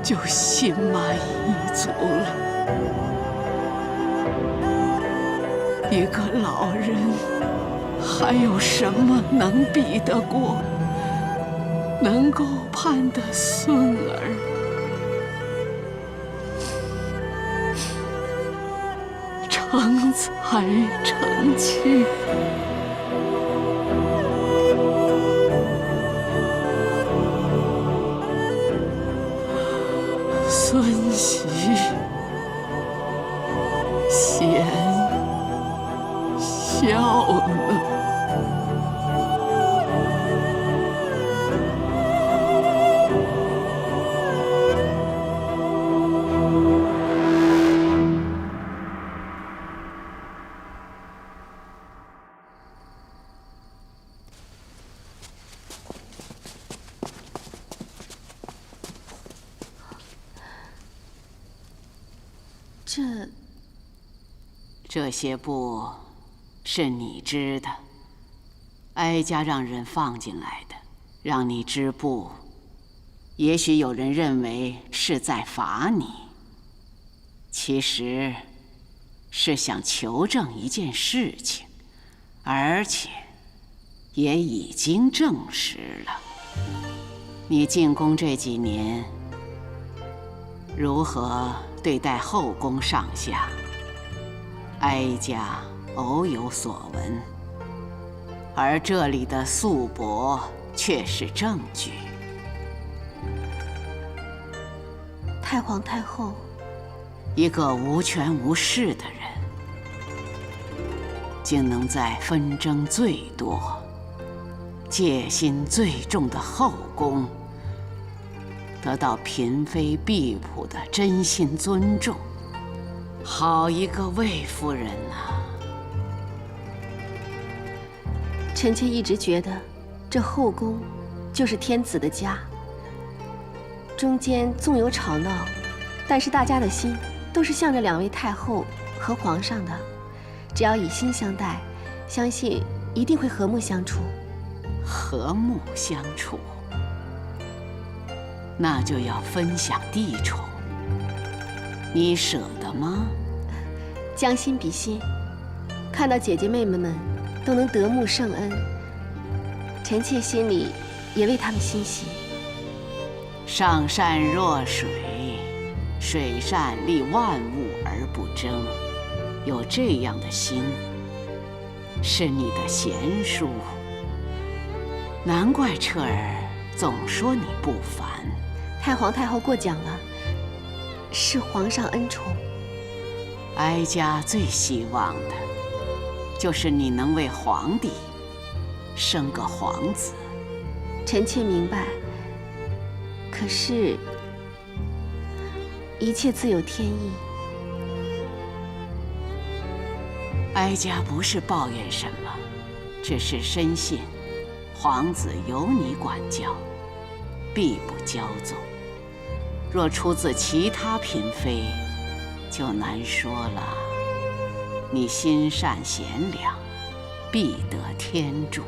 就心满意足了。一个老人，还有什么能比得过能够盼的孙儿？成才成器。孙媳贤孝呢？这些布是你织的，哀家让人放进来的，让你织布。也许有人认为是在罚你，其实是想求证一件事情，而且也已经证实了。你进宫这几年，如何对待后宫上下，哀家偶有所闻，而这里的素帛却是证据。太皇太后，一个无权无势的人，竟能在纷争最多、戒心最重的后宫，得到嫔妃婢仆的真心尊重。好一个魏夫人啊！臣妾一直觉得，这后宫就是天子的家。中间纵有吵闹，但是大家的心都是向着两位太后和皇上的。只要以心相待，相信一定会和睦相处。和睦相处，那就要分享地宠。你舍得吗？将心比心，看到姐姐妹妹们都能得慕圣恩，臣妾心里也为他们欣喜。上善若水，水善利万物而不争。有这样的心，是你的贤淑。难怪彻儿总说你不凡。太皇太后过奖了，是皇上恩宠。哀家最希望的，就是你能为皇帝生个皇子。臣妾明白，可是，一切自有天意。哀家不是抱怨什么，只是深信，皇子由你管教，必不骄纵。若出自其他嫔妃，就难说了。你心善贤良，必得天助，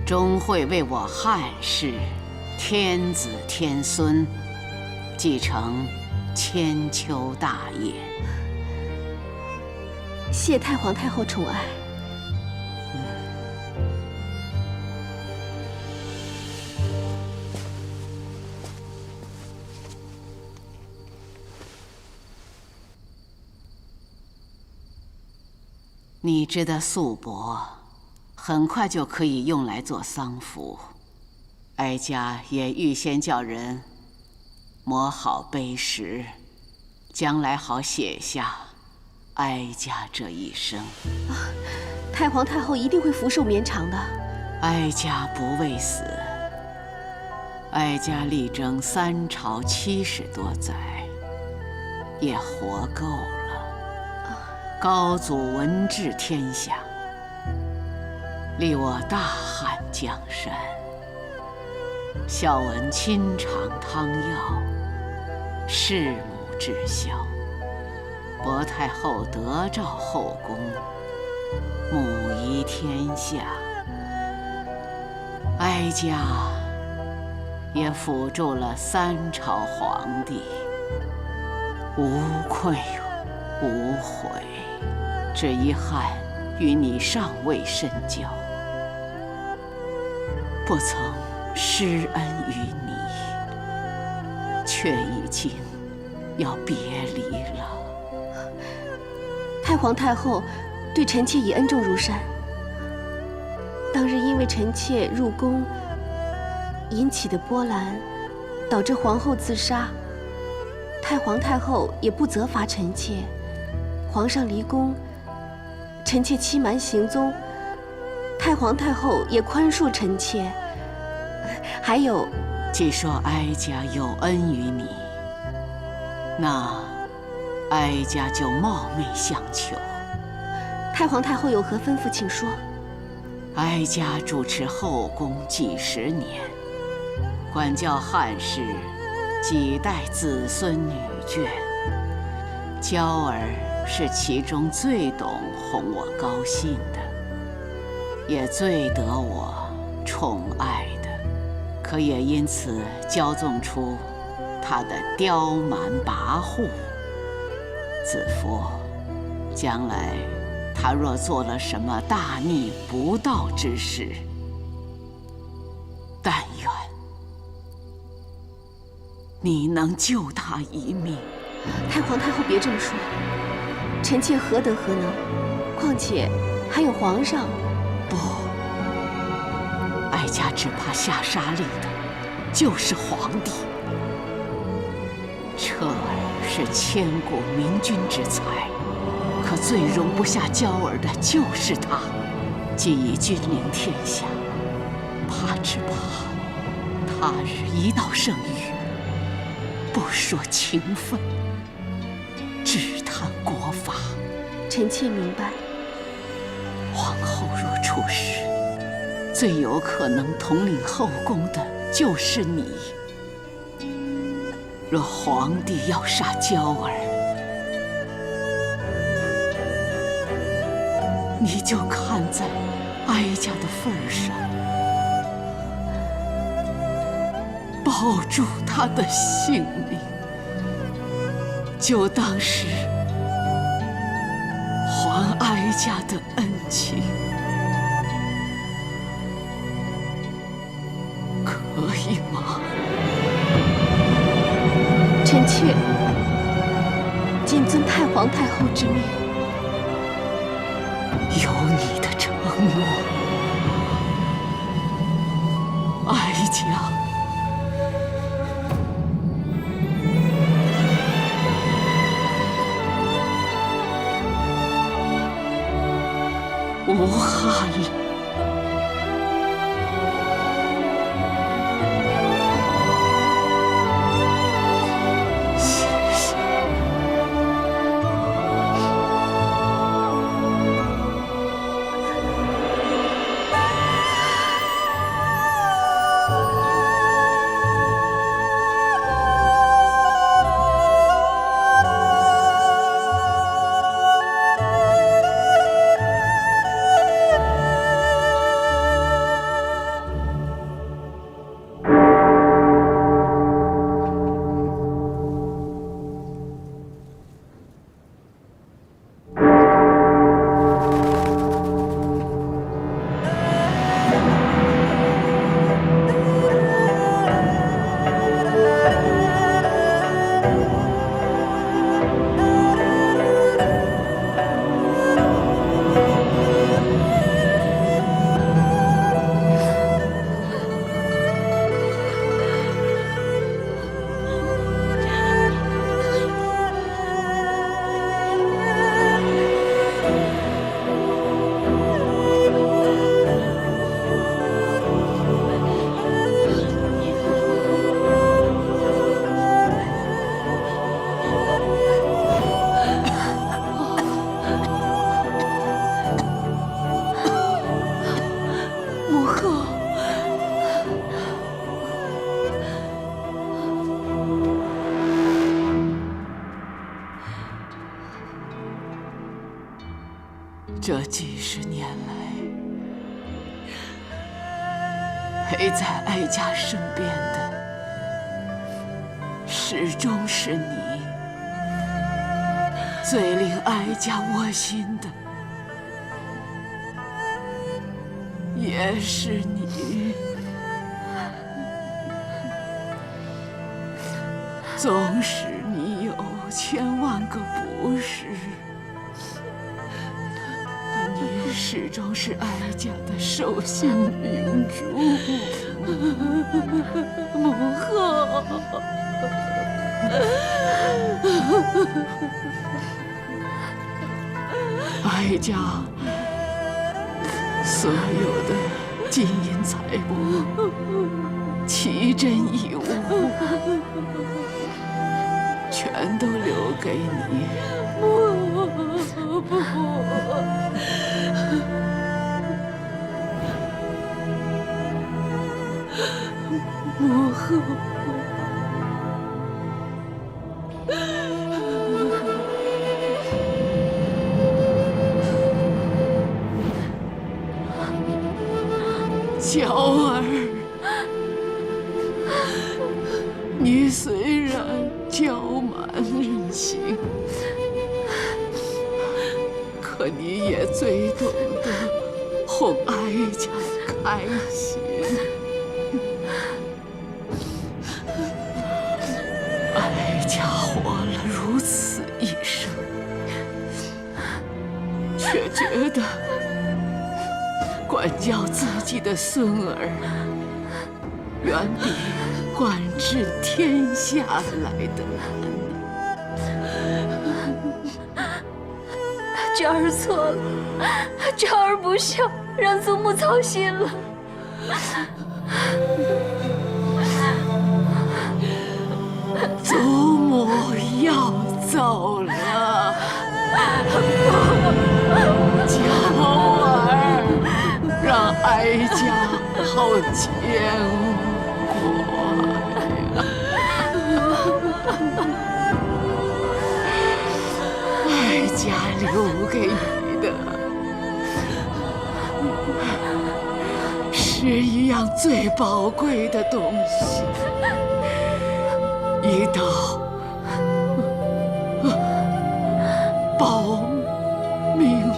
终会为我汉室天子天孙继承千秋大业。谢太皇太后宠爱。你织的素帛，很快就可以用来做丧服。哀家也预先叫人磨好碑石，将来好写下哀家这一生。太皇太后一定会福寿绵长的。哀家不畏死，哀家力争3朝70多载，也活够了。高祖闻治天下，立我大汉江山。孝文亲尝汤药，弑母至孝。薄太后得诏后宫，母仪天下。哀家也辅助了3朝皇帝，无愧无悔，只遗憾与你尚未深交，不曾施恩于你，却已经要别离了。太皇太后对臣妾已恩重如山。当日因为臣妾入宫引起的波澜，导致皇后自杀，太皇太后也不责罚臣妾。皇上离宫，臣妾欺瞒行踪，太皇太后也宽恕臣妾。还有，既说哀家有恩于你，那哀家就冒昧相求。太皇太后有何吩咐，请说。哀家主持后宫几10年，管教汉室几代子孙女眷，娇儿是其中最懂哄我高兴的，也最得我宠爱的，可也因此骄纵出她的刁蛮跋扈。子夫，将来他若做了什么大逆不道之事，但愿你能救他一命。太皇太后别这么说，臣妾何德何能？况且还有皇上。不，哀家只怕下杀令的就是皇帝。彻儿是千古明君之才，可最容不下娇儿的就是他。既已君临天下，只怕他日一道圣谕，不说情分，只谈国法。臣妾明白。皇后若出事，最有可能统领后宫的就是你。若皇帝要杀娇儿，你就看在哀家的份上，保住他的性命，就当是还哀家的恩情，可以吗？臣妾谨遵太皇太后之命。有你的承诺，哀家无憾了。这几10年来，陪在哀家身边的始终是你最令哀家窝心的，也是你纵使你有千万个不是，但你始终是哀家的寿星明珠。母后，哀家所有的金银财物，奇珍异物，全都留给你。母后，娇儿，你虽然娇蛮任性，可你也最懂得哄哀家开心。哀家活了如此一生，却觉得管教自己的孙儿，远比管治天下来的难。娇儿错了，娇儿不孝，让祖母操心了。祖母要走了，娇儿，让哀家好牵挂呀。哀家留给你的，是一样最宝贵的东西。一道保命符。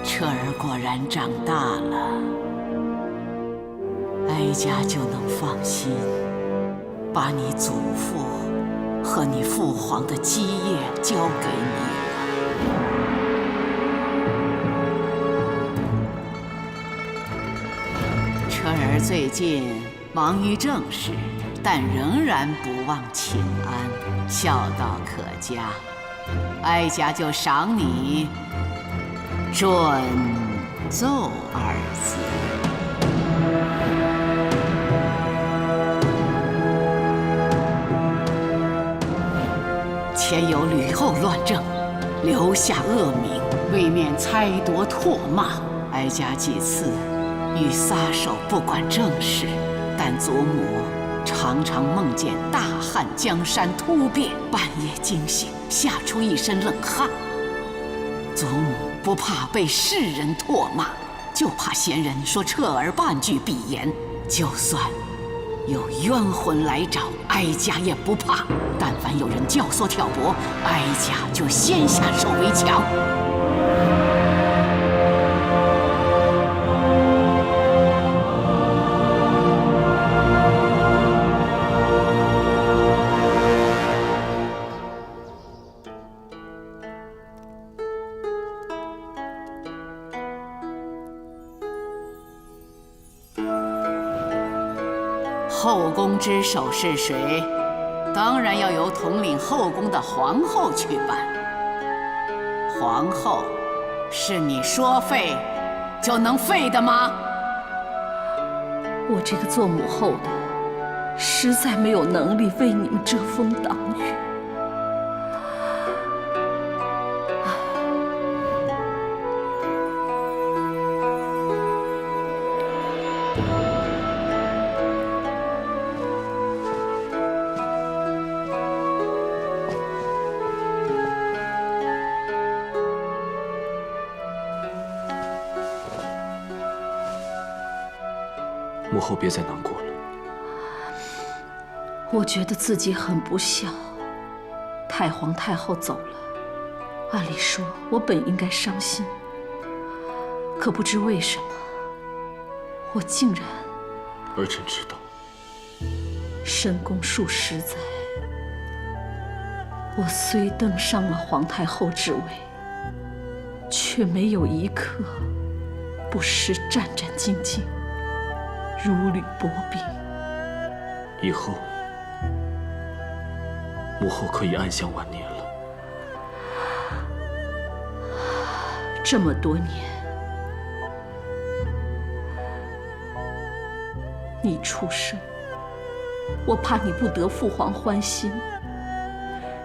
彻儿果然长大了，哀家就能放心，把你祖父和你父皇的基业交给你了。彻儿最近忙于政事，但仍然不忘请安，孝道可嘉。哀家就赏你准奏二字。前有吕后乱政，留下恶名，为免猜夺唾骂，哀家几次欲撒手不管政事，但祖母常常梦见大汉江山突变，半夜惊醒，吓出一身冷汗。祖母不怕被世人唾骂，就怕闲人说彻儿半句必言。就算有冤魂来找，哀家也不怕。但凡有人教唆挑拨，哀家就先下手为强。后宫之首是谁，当然要由统领后宫的皇后去办。皇后是你说废就能废的吗？我这个做母后的，实在没有能力为你们遮风挡雨。母后别再难过了。我觉得自己很不孝，太皇太后走了，按理说我本应该伤心，可不知为什么，我竟然……儿臣知道，深宫数十载，我虽登上了皇太后之位，却没有一刻不是战战兢兢，如履薄冰。以后，母后可以安享晚年了。这么多年，你出生，我怕你不得父皇欢心；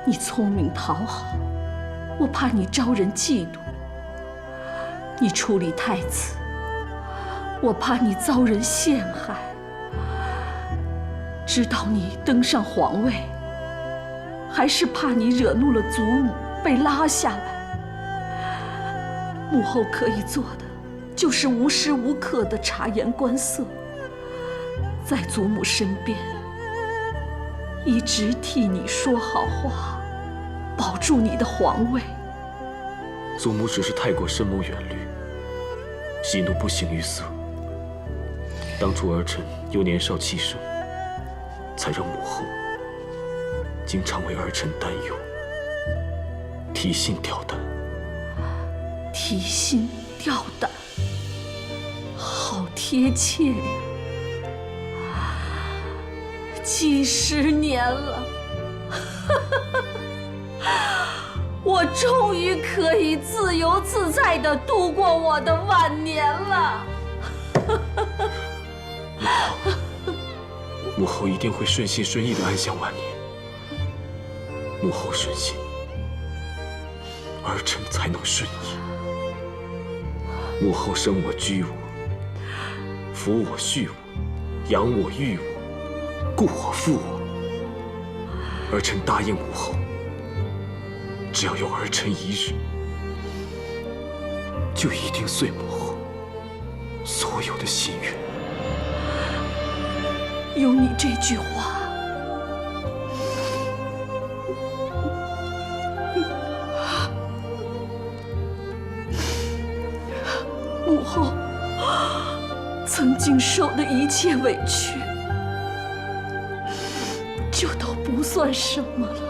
你聪明讨好，我怕你招人嫉妒；你处理太子，我怕你遭人陷害。直到你登上皇位，还是怕你惹怒了祖母，被拉下来。母后可以做的，就是无时无刻的察言观色，在祖母身边，一直替你说好话，保住你的皇位。祖母只是太过深谋远虑，喜怒不形于色。当初儿臣又年少气盛，才让母后经常为儿臣担忧，提心吊胆。提心吊胆，好贴切呀！几十年了，我终于可以自由自在地度过我的晚年了。母后一定会顺心顺意的安享晚年。母后顺心，儿臣才能顺意。母后生我居我，抚我恤我，养我育我，顾我负我。儿臣答应母后，只要有儿臣一日，就一定遂母后所有的心愿。有你这句话，母后曾经受的一切委屈，就都不算什么了。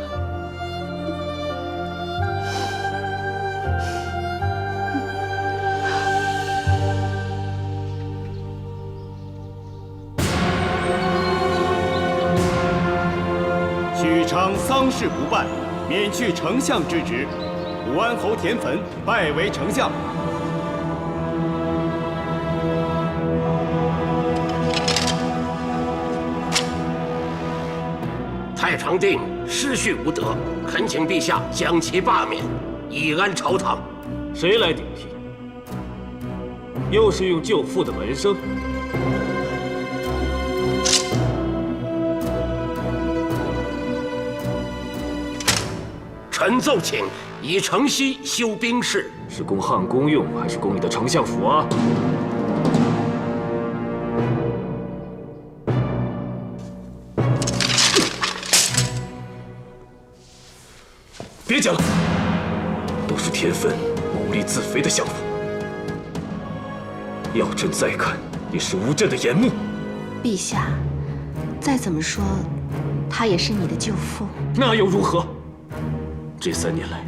许昌丧事不办，免去丞相之职。武安侯田汾拜为丞相。太常定失序无德，恳请陛下将其罢免，以安朝堂。谁来顶替？又是用舅父的门生？臣奏请以城西修兵士。是供汉宫用，还是供你的丞相府啊？别讲了，都是田汾谋利自肥的想法。要朕再看，也是无朕的眼目。陛下，再怎么说，他也是你的舅父。那又如何？这3年来，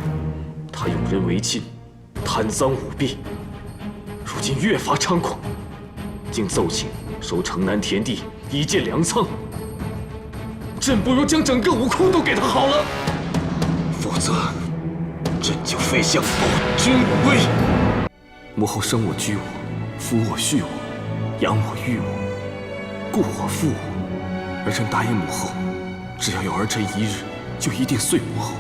他用人为亲，贪赃舞弊，如今越发猖狂，竟奏请守城南田地，以建粮仓。朕不如将整个武库都给他好了，否则朕就废相保君威。母后生我居我，抚我恤我，养我育我，顾我负我，儿臣答应母后，只要有儿臣一日，就一定遂母后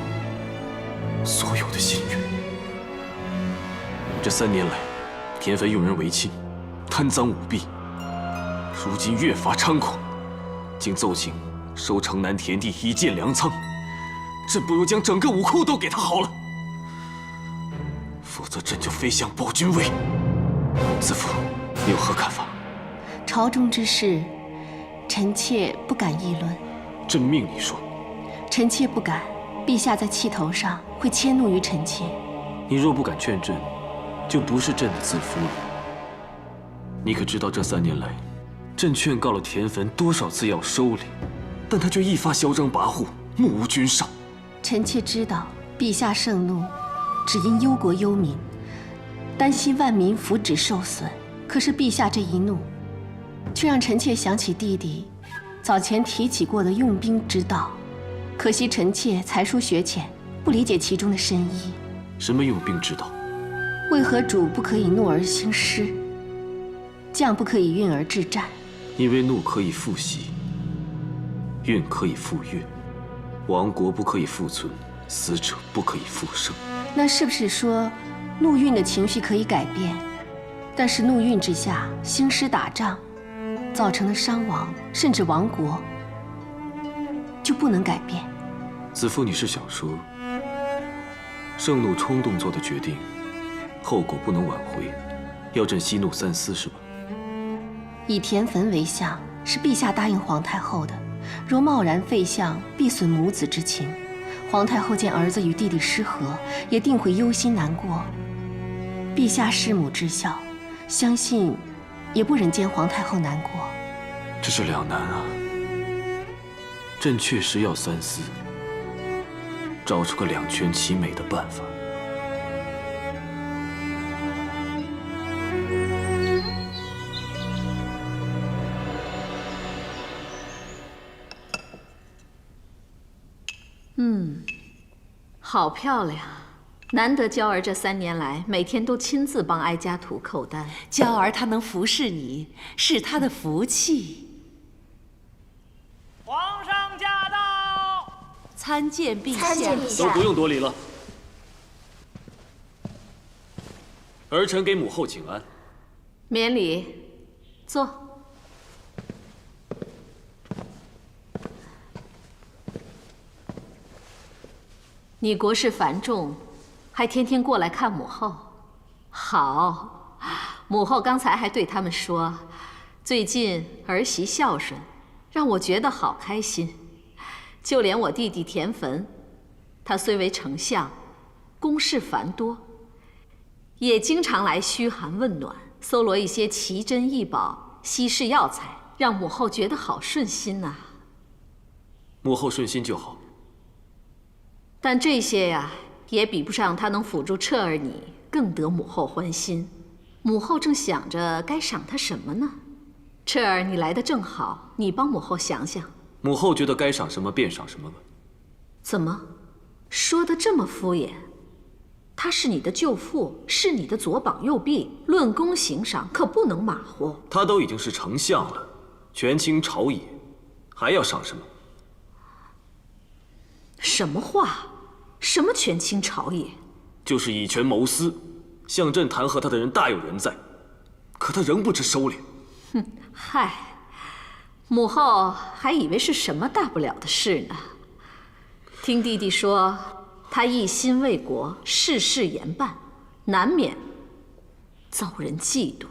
所有的心愿。这3年来，田汾用人为亲，贪赃舞弊，如今越发猖狂，竟奏请收城南田地以建粮仓。朕不如将整个武库都给他好了，否则朕就废相保君威。子父，你有何看法？朝中之事，臣妾不敢议论。朕命你说。臣妾不敢，陛下在气头上会迁怒于臣妾。你若不敢劝朕，就不是朕的子夫了。你可知道这3年来，朕劝告了田汾多少次要收敛，但他却一发嚣张跋扈，目无君上。臣妾知道陛下盛怒，只因忧国忧民，担心万民福祉受损。可是陛下这一怒，却让臣妾想起弟弟早前提起过的用兵之道。可惜臣妾才疏学浅，不理解其中的深意。什么用兵之道？为何主不可以怒而兴师，将不可以运而制战？因为怒可以复习，运可以复运，亡国不可以复存，死者不可以复生。那是不是说，怒运的情绪可以改变，但是怒运之下兴师打仗，造成的伤亡甚至亡国，就不能改变？子父，你是想说，盛怒冲动做的决定，后果不能挽回，要朕息怒三思，是吧？以田汾为相，是陛下答应皇太后的。若贸然废相，必损母子之情。皇太后见儿子与弟弟失和，也定会忧心难过。陛下弑母之孝，相信也不忍见皇太后难过。这是两难啊。朕确实要三思，找出个两全其美的办法。好漂亮！难得娇儿这3年来每天都亲自帮哀家涂扣丹。娇儿她能服侍你，是她的福气。皇上驾到！参见陛下。都不用多礼了。儿臣给母后请安。免礼，坐。你国事繁重，还天天过来看母后，好。母后刚才还对他们说，最近儿媳孝顺，让我觉得好开心。就连我弟弟田汾，他虽为丞相，公事繁多，也经常来嘘寒问暖，搜罗一些奇珍异宝、稀世药材，让母后觉得好顺心呐。母后顺心就好。但这些呀，也比不上他能辅助彻儿你更得母后欢心。母后正想着该赏他什么呢？彻儿，你来的正好，你帮母后想想。母后觉得该赏什么便赏什么吧。怎么，说得这么敷衍？他是你的舅父，是你的左膀右臂，论功行赏可不能马虎。他都已经是丞相了，权倾朝野，还要赏什么？什么话？什么权倾朝野？就是以权谋私，向朕弹劾他的人大有人在，可他仍不知收敛。哼，嗨，母后还以为是什么大不了的事呢。听弟弟说，他一心为国，事事严办，难免遭人嫉妒。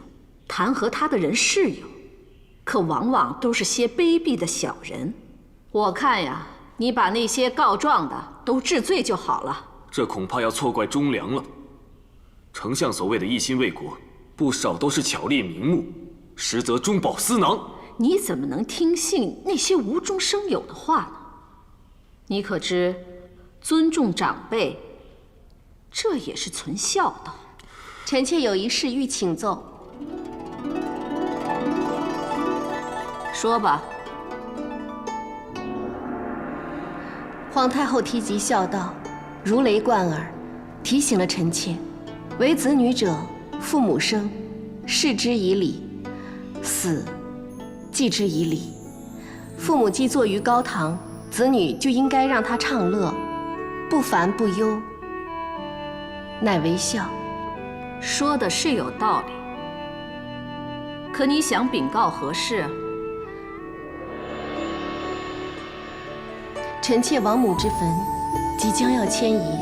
弹劾他的人是有，可往往都是些卑鄙的小人。我看呀，你把那些告状的都治罪就好了。这恐怕要错怪忠良了。丞相所谓的一心为国，不少都是巧立名目，实则中饱私囊。你怎么能听信那些无中生有的话呢？你可知，尊重长辈，这也是存孝道。臣妾有一事欲请奏。说吧。皇太后提及孝道，如雷贯耳，提醒了臣妾：为子女者，父母生，视之以礼；死，祭之以礼。父母既坐于高堂，子女就应该让他畅乐，不烦不忧，乃为孝。说的是有道理，可你想禀告何事？臣妾亡母之坟即将要迁移，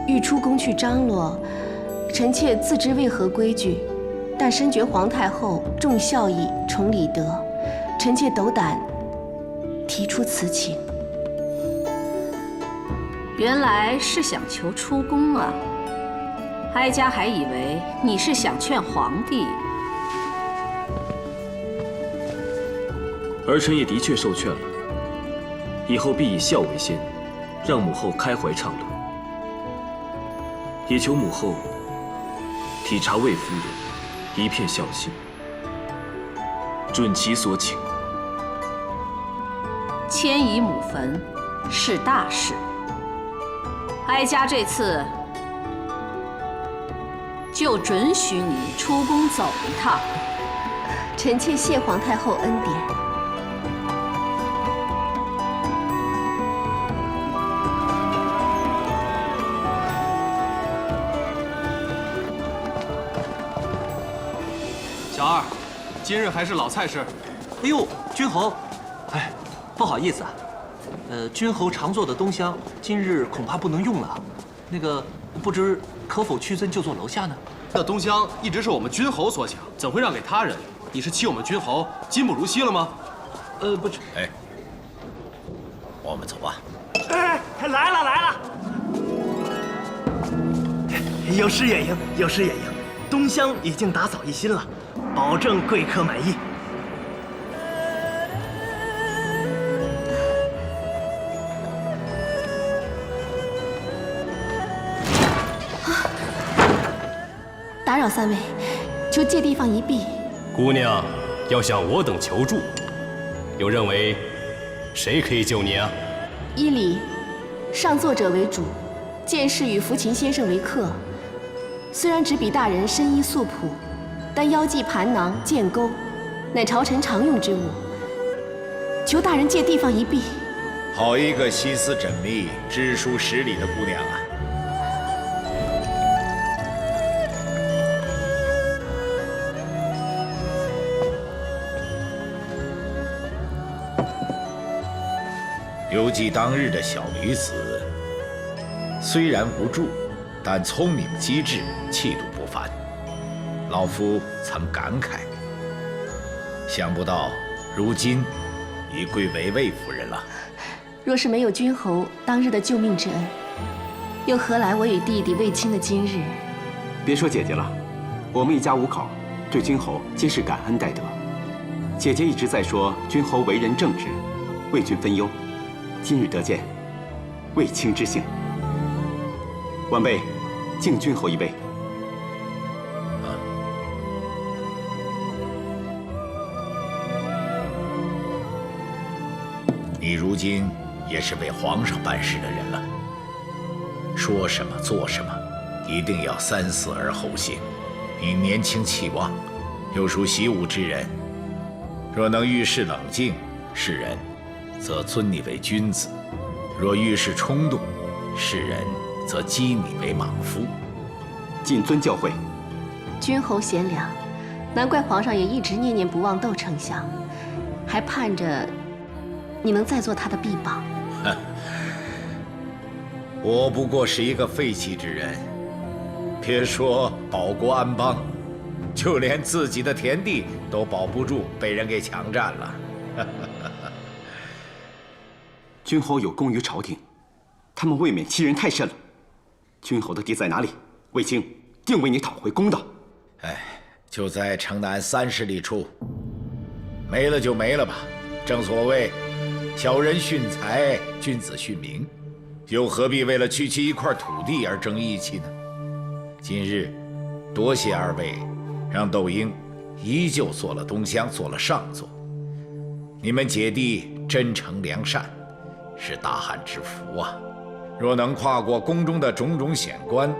欲出宫去张罗。臣妾自知为何规矩，但深觉皇太后重孝义、崇礼德，臣妾斗胆提出此请。原来是想求出宫啊！哀家还以为你是想劝皇帝。儿臣也的确受劝了，以后必以孝为先，让母后开怀畅乐。也求母后体察魏夫人一片孝心，准其所请。迁移母坟是大事，哀家这次就准许你出宫走一趟。臣妾谢皇太后恩典。小二，今日还是老菜式。哎呦，君侯，哎，不好意思啊，君侯常做的冬香，今日恐怕不能用了。那个，不知可否屈尊就坐楼下呢？那冬香一直是我们君侯所抢，怎会让给他人？你是欺我们君侯今不如昔了吗？不是。哎，我们走吧。哎，来了来了！有失远迎，有失远迎。冬香已经打扫一新了，保证贵客满意。打扰三位，求借地方一避。姑娘要向我等求助，又认为谁可以救你啊？依礼，上座者为主，见事与福琴先生为客。虽然只比大人深衣素朴，但腰系盘囊、剑钩，乃朝臣常用之物。求大人借地方一避。好一个心思缜密、知书识礼的姑娘啊！犹记当日的小女子，虽然无助，但聪明机智，气度不凡。老夫曾感慨，想不到如今已贵为魏夫人了。若是没有君侯当日的救命之恩，又何来我与弟弟卫青的今日？别说姐姐了，我们一家五口对君侯皆是感恩戴德。姐姐一直在说君侯为人正直，为君分忧。今日得见，卫青之幸。晚辈敬君侯一杯。你如今也是为皇上办事的人了，说什么做什么，一定要三思而后行。你年轻气旺，又属习武之人，若能遇事冷静，世人则尊你为君子；若遇事冲动，世人则讥你为莽夫。谨遵教诲。君侯贤良，难怪皇上也一直念念不忘窦丞相，还盼着你能再做他的臂膀。我不过是一个废弃之人，别说保国安邦，就连自己的田地都保不住，被人给强占了。君侯有功于朝廷，他们未免欺人太甚了。君侯的地在哪里？卫青定为你讨回公道。哎，就在城南30里处，没了就没了吧。正所谓，小人殉财，君子殉名，又何必为了区区一块土地而争义气呢？今日，多谢二位，让窦婴依旧做了东乡，做了上座。你们姐弟真诚良善，是大汉之福啊！若能跨过宫中的种种险关，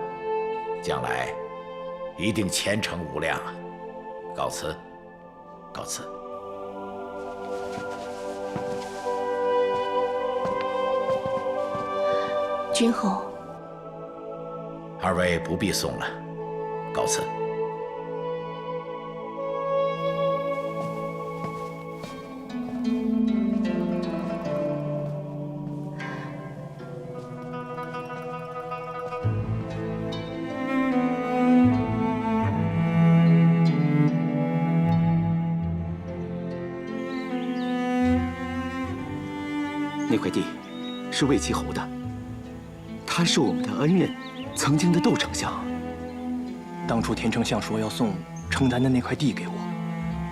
将来一定前程无量啊！告辞，告辞。君后，二位不必送了，告辞。那块地是魏齐侯的，他是我们的恩人，曾经的窦丞相。当初田丞相说要送城南的那块地给我，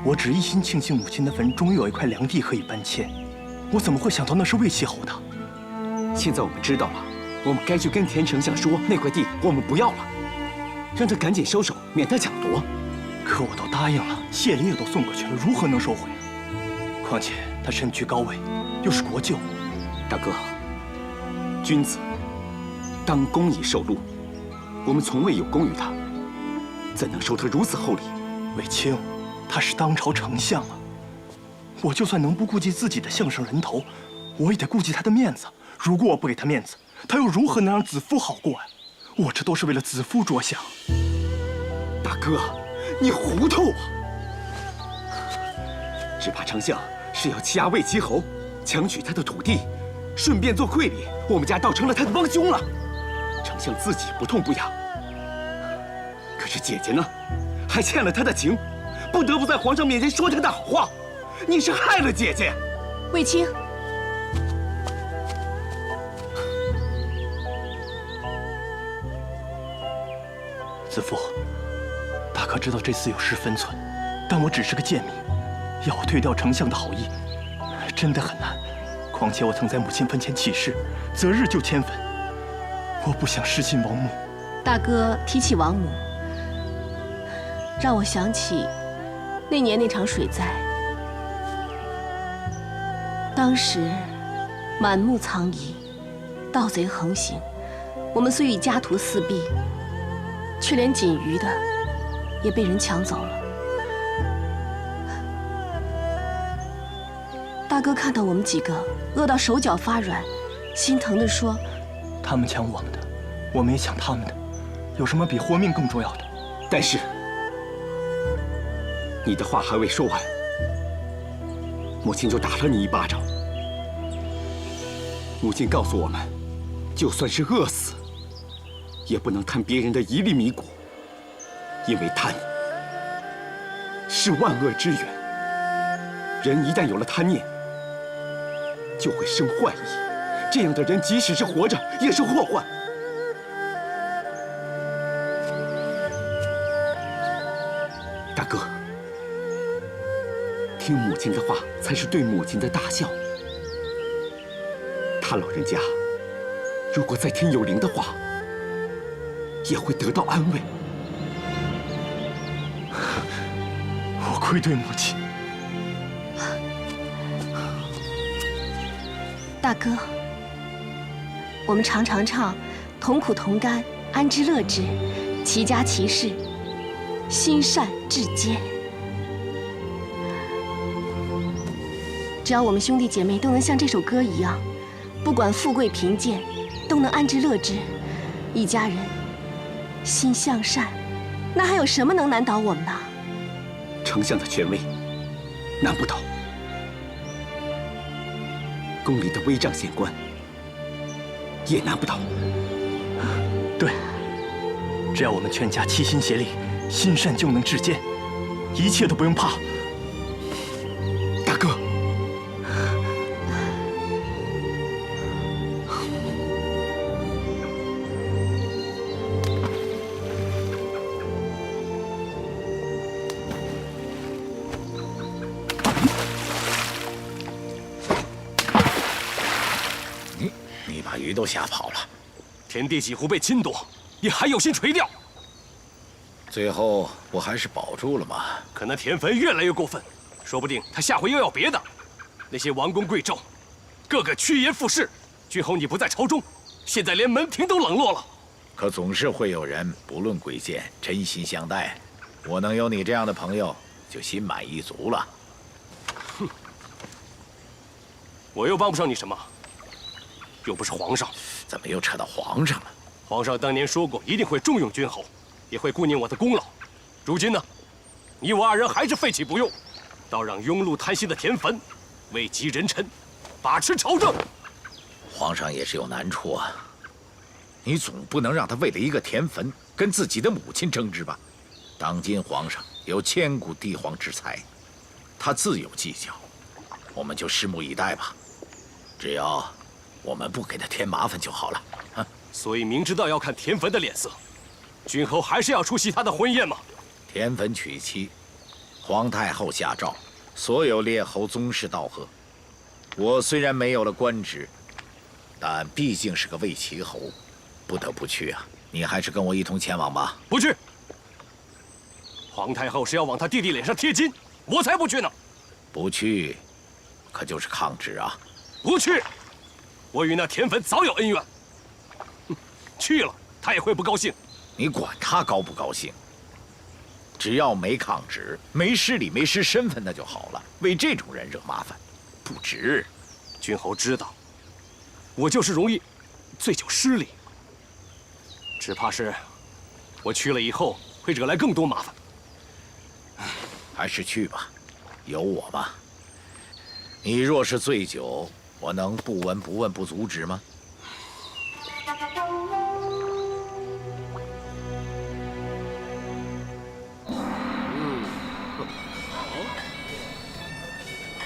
我只一心庆幸母亲的坟终于有一块良地可以搬迁，我怎么会想到那是魏齐侯的？现在我们知道了，我们该去跟田丞相说那块地我们不要了，让他赶紧收手，免得抢夺。可我都答应了，谢礼也都送过去了，如何能收回啊？况且他身居高位，又是国舅。大哥，君子当公以受禄，我们从未有功于他，怎能受他如此厚礼？卫青，他是当朝丞相啊！我就算能不顾及自己的项上人头，我也得顾及他的面子。如果我不给他面子，他又如何能让子夫好过呀？我这都是为了子夫着想。大哥，你糊涂啊！只怕丞相是要欺压魏齐侯，强取他的土地，顺便做馈礼，我们家倒成了他的帮凶了。丞相自己不痛不痒，可是姐姐呢，还欠了他的情，不得不在皇上面前说他的好话。你是害了姐姐。卫青，子夫，大哥知道这厮有失分寸，但我只是个贱民，要我退掉丞相的好意，真的很难。况且我曾在母亲坟前起誓，择日就迁坟，我不想失信王母。大哥提起王母，让我想起那年那场水灾。当时满目苍夷，盗贼横行，我们虽与家徒四壁，却连仅余的也被人抢走了。大哥看到我们几个饿到手脚发软，心疼地说：“他们抢我们的，我们也抢他们的，有什么比活命更重要的？”但是你的话还未说完，母亲就打了你一巴掌。母亲告诉我们，就算是饿死，也不能贪别人的一粒米谷，因为贪是万恶之源。人一旦有了贪念，就会生坏意，这样的人即使是活着，也是祸患。大哥，听母亲的话才是对母亲的大孝。他老人家如果在天有灵的话，也会得到安慰。我愧对母亲。大哥，我们常唱“同苦同甘，安之乐之，齐家齐事，心善至坚”。只要我们兄弟姐妹都能像这首歌一样，不管富贵贫贱，都能安之乐之，一家人心向善，那还有什么能难倒我们呢？丞相的权威难不倒，宫里的威障县官也难不倒。对，只要我们全家齐心协力，心善就能至坚，一切都不用怕。大哥，你把鱼都吓跑了。田地几乎被侵夺，你还有心垂钓？最后不还是保住了吗？可那田汾越来越过分，说不定他下回又要别的。那些王公贵胄，个个趋炎附势。君侯你不在朝中，现在连门庭都冷落了。可总是会有人不论贵贱，真心相待。我能有你这样的朋友，就心满意足了。哼，我又帮不上你什么，又不是皇上。怎么又扯到皇上了？皇上当年说过，一定会重用君侯，也会顾念我的功劳。如今呢，你我二人还是废弃不用，倒让庸碌贪心的田汾位极人臣，把持朝政。皇上也是有难处啊，你总不能让他为了一个田汾跟自己的母亲争执吧？当今皇上有千古帝皇之才，他自有计较，我们就拭目以待吧。只要我们不给他添麻烦就好了。啊，所以明知道要看田汾的脸色，君侯还是要出席他的婚宴吗？田汾娶妻，皇太后下诏，所有列侯宗室道贺。我虽然没有了官职，但毕竟是个魏齐侯，不得不去啊。你还是跟我一同前往吧。不去。皇太后是要往他弟弟脸上贴金，我才不去呢。不去，可就是抗旨啊。不去，我与那田汾早有恩怨。去了，他也会不高兴。你管他高不高兴？只要没抗旨，没失礼，没失身份，那就好了。为这种人惹麻烦，不值。君侯知道，我就是容易醉酒失礼，只怕是我去了以后会惹来更多麻烦。还是去吧，有我嘛。你若是醉酒，我能不闻不问不阻止吗？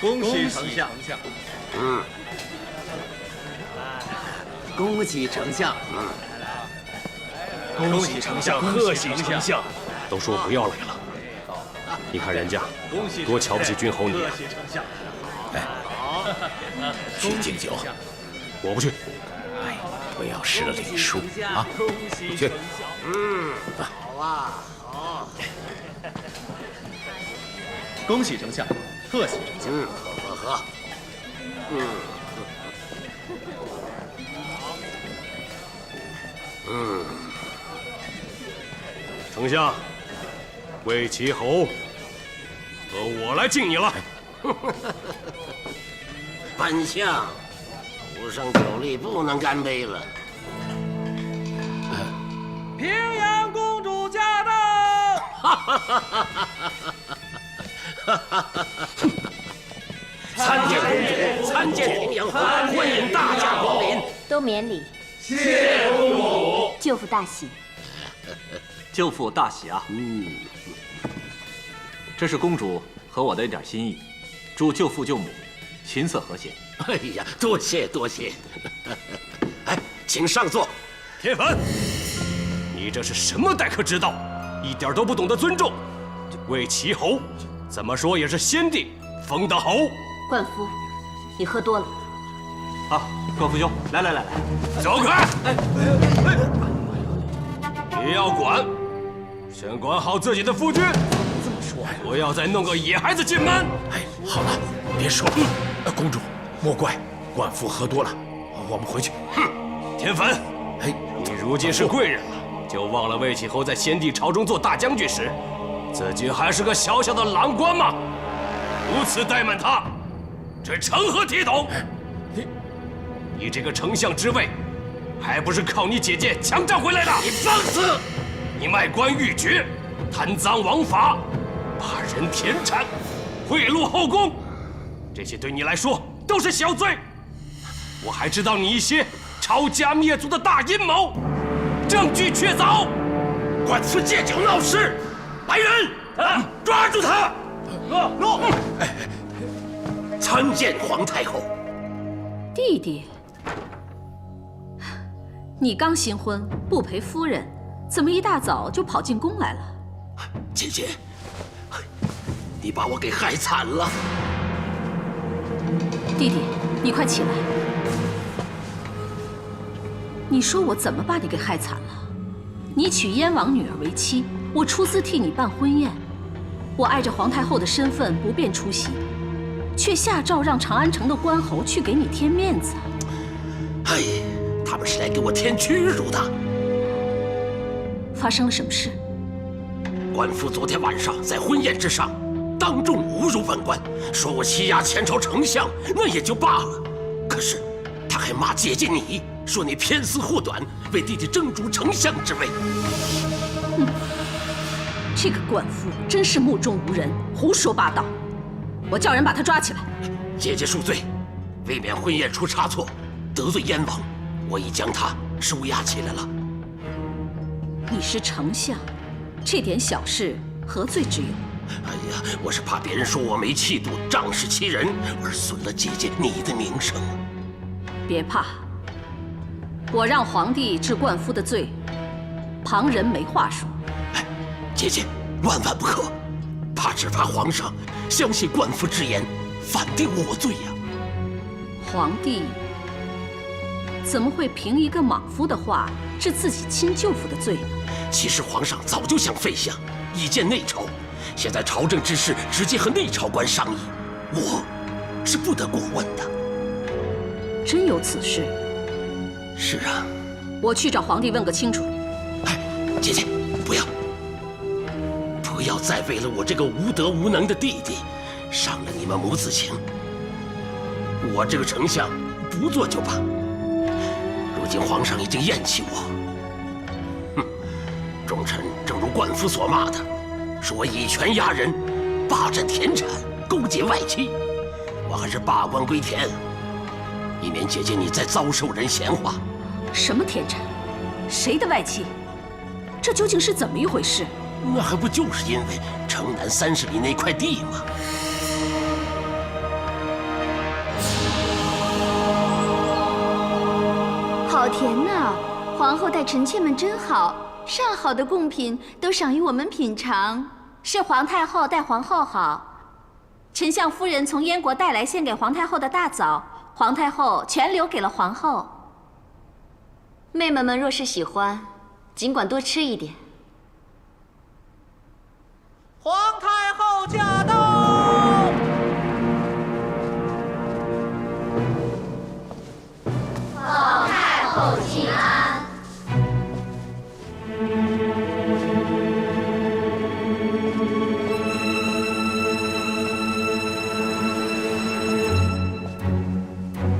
恭喜丞相！恭喜丞相！恭喜丞相！贺喜丞相！都说不要来了，你看人家多瞧不起君侯你啊！哎，去敬酒，我不去。哎，不要失了礼数啊！去。好啊，好。恭喜丞相！贺喜丞相！喝。丞相，魏齐侯和我来敬你了。本相不胜酒力，不能干杯了。平阳公主驾到！参见公主，参见平阳侯，欢迎大驾光临。都免礼。谢公主。舅父大喜。舅父大喜啊！这是公主和我的一点心意，祝舅父舅母琴瑟和谐。哎呀，多谢多谢。哎，请上座。田汾，你这是什么待客之道？一点都不懂得尊重。魏齐侯怎么说也是先帝封的侯。冠夫，你喝多了。好，冠夫兄，来，走开！你要管，先管好自己的夫君。这么说，不要再弄个野孩子进门。哎，好了，别说了。公主，莫怪，冠夫喝多了，我们回去。哼，田汾，哎，你如今是贵人了，就忘了魏齐侯在先帝朝中做大将军时，自己还是个小小的郎官吗？如此怠慢他，这成何体统？你这个丞相之位，还不是靠你姐姐强占回来的？你放肆！你卖官鬻爵，贪赃枉法，霸人田产，贿赂后宫，这些对你来说都是小罪。我还知道你一些抄家灭族的大阴谋，证据确凿。官司借酒闹事，来人，抓住他！参见皇太后。弟弟，你刚新婚，不陪夫人，怎么一大早就跑进宫来了？姐姐，你把我给害惨了。弟弟，你快起来！你说我怎么把你给害惨了？你娶燕王女儿为妻，我出资替你办婚宴，我碍着皇太后的身份不便出席，却下诏让长安城的关侯去给你添面子。哎，他们是来给我添屈辱的。发生了什么事？官夫昨天晚上在婚宴之上，当众侮辱本官，说我欺压前朝丞相，那也就罢了。可是他还骂姐姐你，说你偏私护短，为弟弟争逐丞相之位。这个官夫真是目中无人，胡说八道！我叫人把他抓起来。姐姐恕罪，为免婚宴出差错，得罪燕王，我已将他收押起来了。你是丞相，这点小事何罪之有？哎呀，我是怕别人说我没气度，仗势欺人，而损了姐姐你的名声。别怕，我让皇帝治冠夫的罪，旁人没话说。哎，姐姐万万不可，只怕皇上相信冠夫之言，反定我罪呀。皇帝怎么会凭一个莽夫的话治自己亲舅父的罪呢？其实皇上早就想废相，以建内朝。现在朝政之事直接和内朝官商议，我是不得过问的。真有此事？是啊。我去找皇帝问个清楚。哎，姐姐，不要再为了我这个无德无能的弟弟，伤了你们母子情。我这个丞相不做就罢，如今皇上已经厌弃我。哼，众臣正如冠夫所骂的，说我以权压人，霸占田产，勾结外戚。我还是罢官归田，以免姐姐你再遭受人闲话。什么田产？谁的外戚？这究竟是怎么一回事？那还不就是因为城南30里那块地吗？好甜呐！皇后待臣妾们真好，上好的贡品都赏与我们品尝。是皇太后待皇后好。丞相夫人从燕国带来献给皇太后的大枣，皇太后全留给了皇后。妹妹们若是喜欢，尽管多吃一点。皇太后驾到！皇太后请安。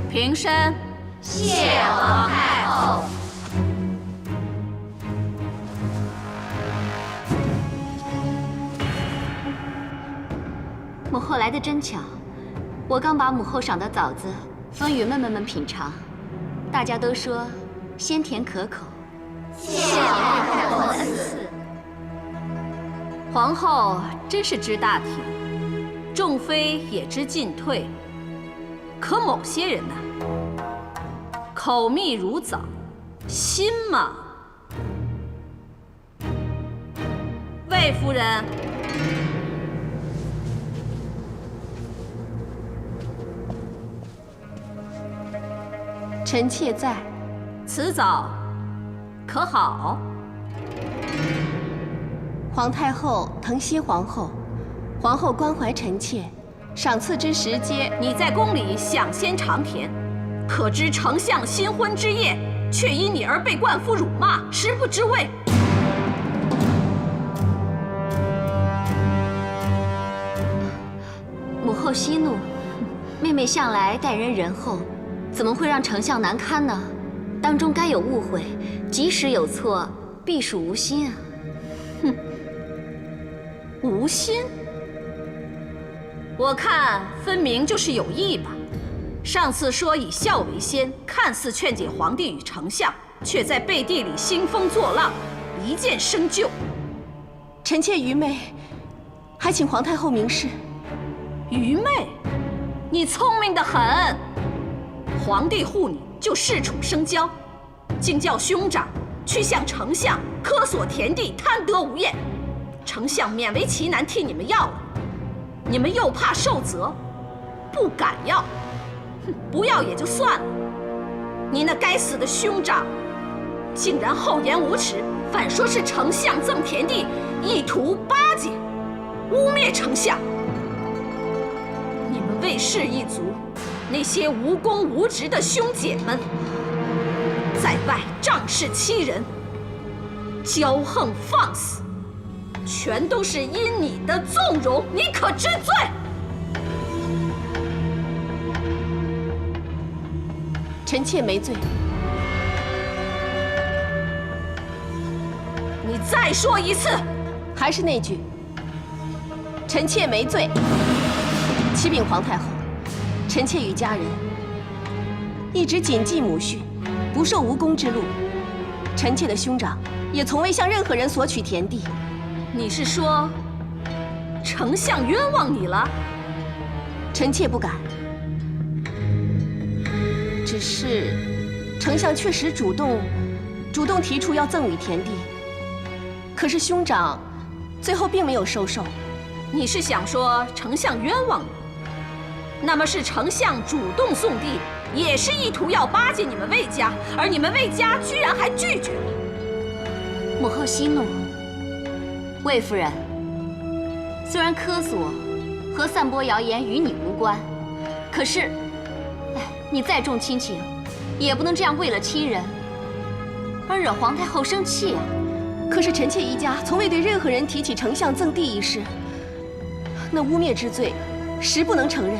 平身。谢皇太后。母后来得真巧，我刚把母后赏的枣子分与妹妹们品尝，大家都说鲜甜可口。谢皇太后赐。皇后真是知大体，众妃也知进退。可某些人呐，口蜜如枣，心嘛。魏夫人。臣妾在。此枣可好？皇太后疼惜皇后，皇后关怀臣妾，赏赐之时皆。你在宫里享先尝甜，可知丞相新婚之夜，却因你而被冠夫辱骂，食不知味。母后息怒，妹妹向来待人仁厚，怎么会让丞相难堪呢？当中该有误会，即使有错，必属无心啊！哼，无心？我看分明就是有意吧。上次说以孝为先，看似劝解皇帝与丞相，却在背地里兴风作浪，离间生就。臣妾愚昧，还请皇太后明示。愚昧？你聪明得很。皇帝护你，就恃宠生骄，竟叫兄长去向丞相科索田地，贪得无厌。丞相勉为其难替你们要了，你们又怕受责，不敢要。哼，不要也就算了，你那该死的兄长，竟然厚颜无耻，反说是丞相赠田地，意图巴结，污蔑丞相。你们魏氏一族那些无功无职的兄姐们，在外仗势欺人，骄横放肆，全都是因你的纵容，你可知罪？臣妾没罪。你再说一次。还是那句，臣妾没罪。启禀皇太后，臣妾与家人一直谨记母训，不受无功之禄。臣妾的兄长也从未向任何人索取田地。你是说，丞相冤枉你了？臣妾不敢。只是，丞相确实主动提出要赠与田地，可是兄长最后并没有收受。你是想说丞相冤枉你？那么是丞相主动送地，也是意图要巴结你们魏家，而你们魏家居然还拒绝了。母后息怒，魏夫人，虽然科索和散播谣言与你无关，可是，你再重亲情，也不能这样为了亲人而惹皇太后生气啊。可是臣妾一家从未对任何人提起丞相赠地一事，那污蔑之罪，实不能承认。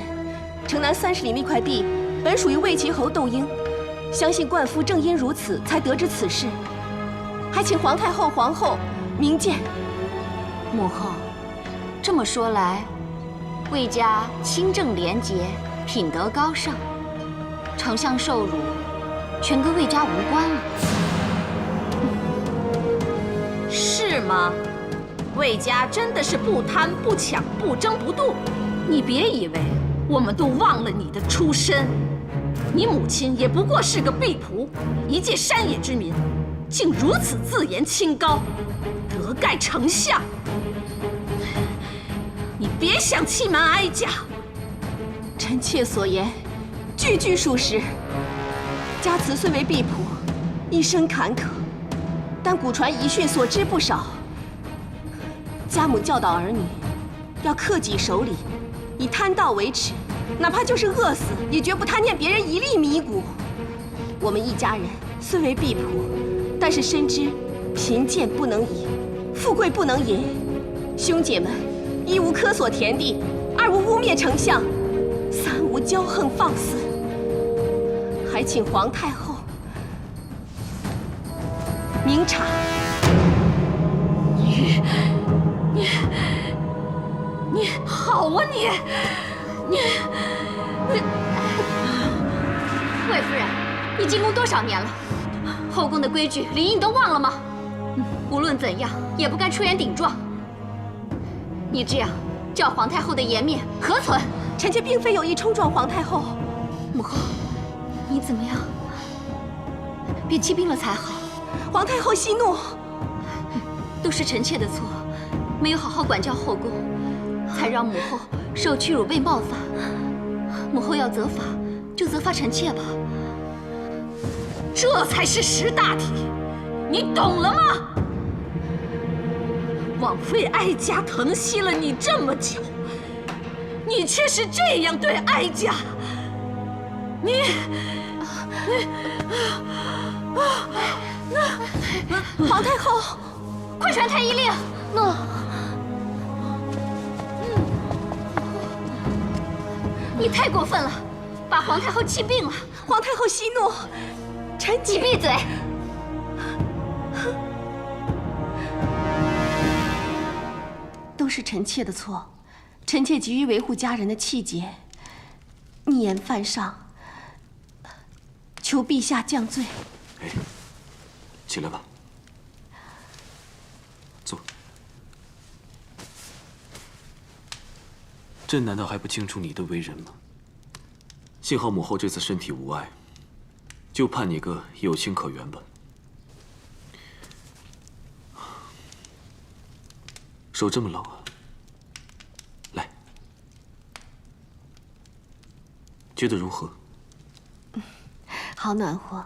城南30里那块地本属于魏齐侯窦婴，相信冠夫正因如此才得知此事，还请皇太后、皇后明鉴。母后，这么说来，魏家清正廉洁，品德高尚，丞相受辱，全跟魏家无关了。是吗？魏家真的是不贪不抢不争不妒？你别以为我们都忘了你的出身，你母亲也不过是个婢仆，一介山野之民，竟如此自言清高，得盖丞相。你别想欺瞒哀家。臣妾所言，句句属实。家慈虽为婢仆，一生坎坷，但古传遗训所知不少。家母教导儿女要克己守礼，以贪盗为耻，哪怕就是饿死，也绝不贪念别人一粒米谷。我们一家人虽为婢仆，但是深知贫贱不能移，富贵不能淫。兄姐们，一无科索田地，二无污蔑丞相，三无骄横放肆，还请皇太后明察。你好啊你！魏夫人，你进宫多少年了？后宫的规矩礼仪你都忘了吗？无论怎样，也不该出言顶撞。你这样叫皇太后的颜面何存？臣妾并非有意冲撞皇太后。母后，你怎么样？别起兵了才好。皇太后息怒，都是臣妾的错，没有好好管教后宫，才让母后受屈辱被冒犯。母后要责罚，就责罚臣妾吧。这才是识大体，你懂了吗？枉费哀家疼惜了你这么久，你却是这样对哀家，皇太后，快传太医令！诺。你太过分了，把皇太后气病了。皇太后息怒，臣妾。你闭嘴！都是臣妾的错，臣妾急于维护家人的气节，逆言犯上，求陛下降罪。哎，起来吧，坐。朕难道还不清楚你的为人吗？幸好母后这次身体无碍，就判你个有情可原吧。手这么冷啊，来，觉得如何？好暖和。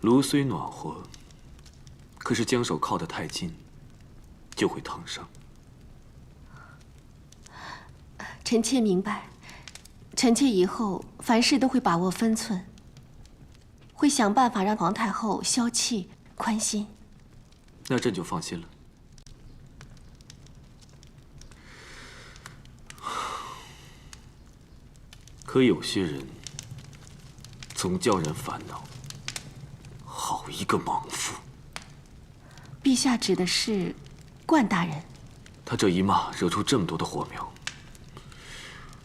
炉虽暖和，可是将手靠得太近，就会烫伤。臣妾明白，臣妾以后凡事都会把握分寸，会想办法让皇太后消气宽心。那朕就放心了。可有些人总叫人烦恼。好一个莽夫！陛下指的是冠大人。他这一骂惹出这么多的火苗，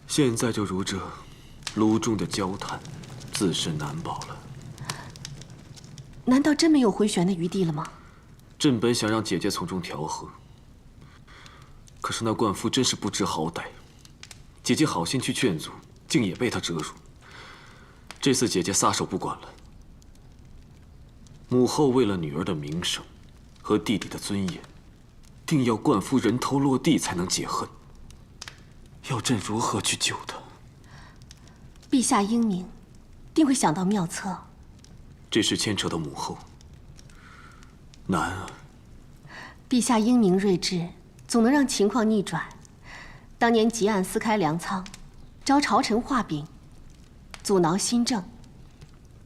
现在就如这炉中的焦炭，自身难保了。难道真没有回旋的余地了吗？朕本想让姐姐从中调和，可是那冠夫真是不知好歹，姐姐好心去劝阻，竟也被他折辱。这次姐姐撒手不管了。母后为了女儿的名声和弟弟的尊严，定要冠夫人头落地才能解恨。要朕如何去救他？陛下英明，定会想到妙策。这事牵扯到母后，难啊。陛下英明睿智，总能让情况逆转。当年汲黯撕开粮仓，招朝臣画饼，阻挠新政。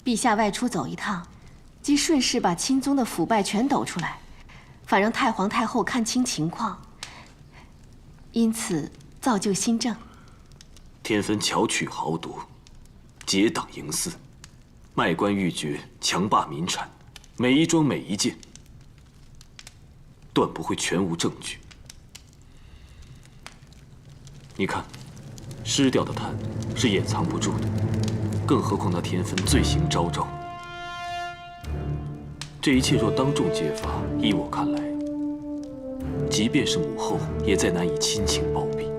陛下外出走一趟，即顺势把钦宗的腐败全抖出来，反让太皇太后看清情况，因此造就新政。天芬巧取豪夺，结党营私，卖官鬻爵，强霸民产，每一桩每一件，断不会全无证据。你看，失掉的炭是掩藏不住的，更何况那天芬罪行昭昭。这一切若当众揭发，依我看来，即便是母后，也再难以亲情包庇。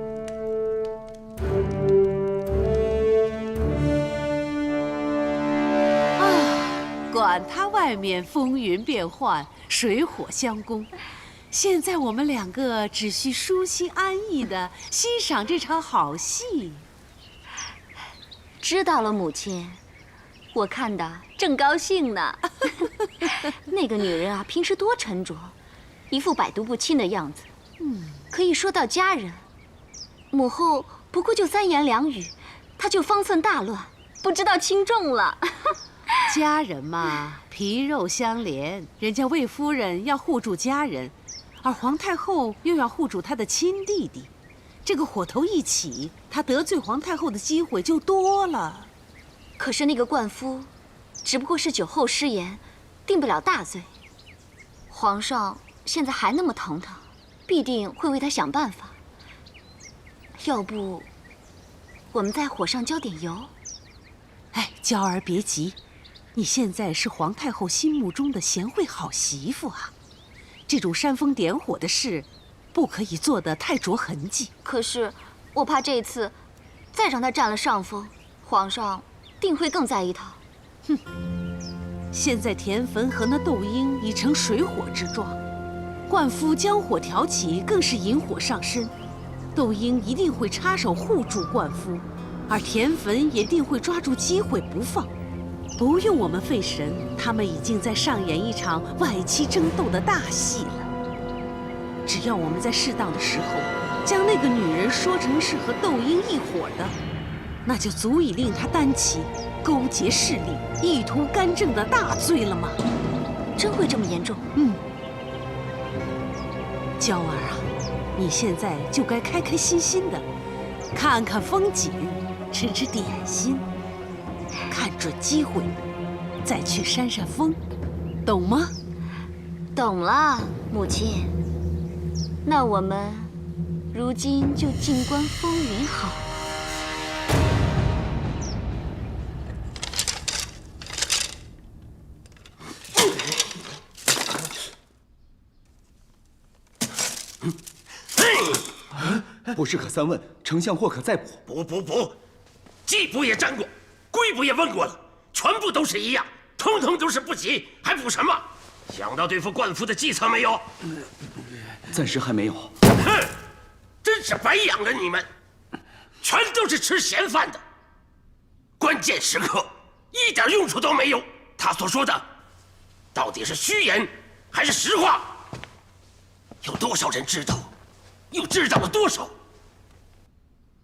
管他外面风云变幻，水火相攻，现在我们两个只需舒心安逸地欣赏这场好戏。知道了，母亲，我看的正高兴呢。那个女人啊，平时多沉着，一副百毒不侵的样子。可以说到家人，母后不过就3言2语，她就方寸大乱，不知道轻重了。家人嘛，皮肉相连，人家魏夫人要护住家人，而皇太后又要护住她的亲弟弟，这个火头一起，她得罪皇太后的机会就多了。可是那个冠夫，只不过是酒后失言，定不了大罪。皇上现在还那么疼他，必定会为他想办法。要不，我们在火上浇点油？哎，娇儿别急。你现在是皇太后心目中的贤惠好媳妇啊，这种煽风点火的事，不可以做得太着痕迹。可是，我怕这次再让她占了上风，皇上定会更在意她。哼，现在田汾和那窦婴已成水火之状，冠夫将火挑起，更是引火上身。窦婴一定会插手护住冠夫，而田汾也定会抓住机会不放。不用我们费神，他们已经在上演一场外戚争斗的大戏了。只要我们在适当的时候，将那个女人说成是和窦婴一伙的，那就足以令他担起勾结势力、意图干政的大罪了吗？真会这么严重？娇儿啊，你现在就该开开心心的，看看风景，吃吃点心。看准机会，再去扇扇风，懂吗？懂了，母亲。那我们如今就静观风云好。不是可三问，丞相或可再补。不，季补也沾过，贵补也问过了，全部都是一样，通通都是不及，还补什么？想到对付冠夫的计策没有？暂时还没有。哼，真是白养了你们，全都是吃闲饭的。关键时刻一点用处都没有。他所说的，到底是虚言还是实话？有多少人知道？又知道了多少？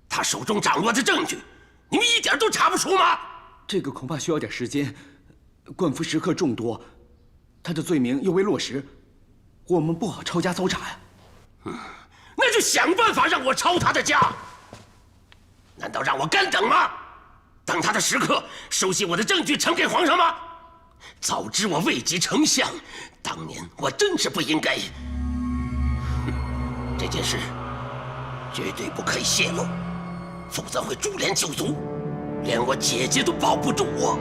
他手中掌握的证据，你们一点都查不出吗？这个恐怕需要点时间。冠夫食客众多，他的罪名又未落实，我们不好抄家搜查呀。那就想办法让我抄他的家。难道让我干等吗？当他的食客，收集我的证据呈给皇上吗？早知我位极丞相，当年我真是不应该。这件事绝对不可以泄露，否则会株连九族，连我姐姐都保不住我。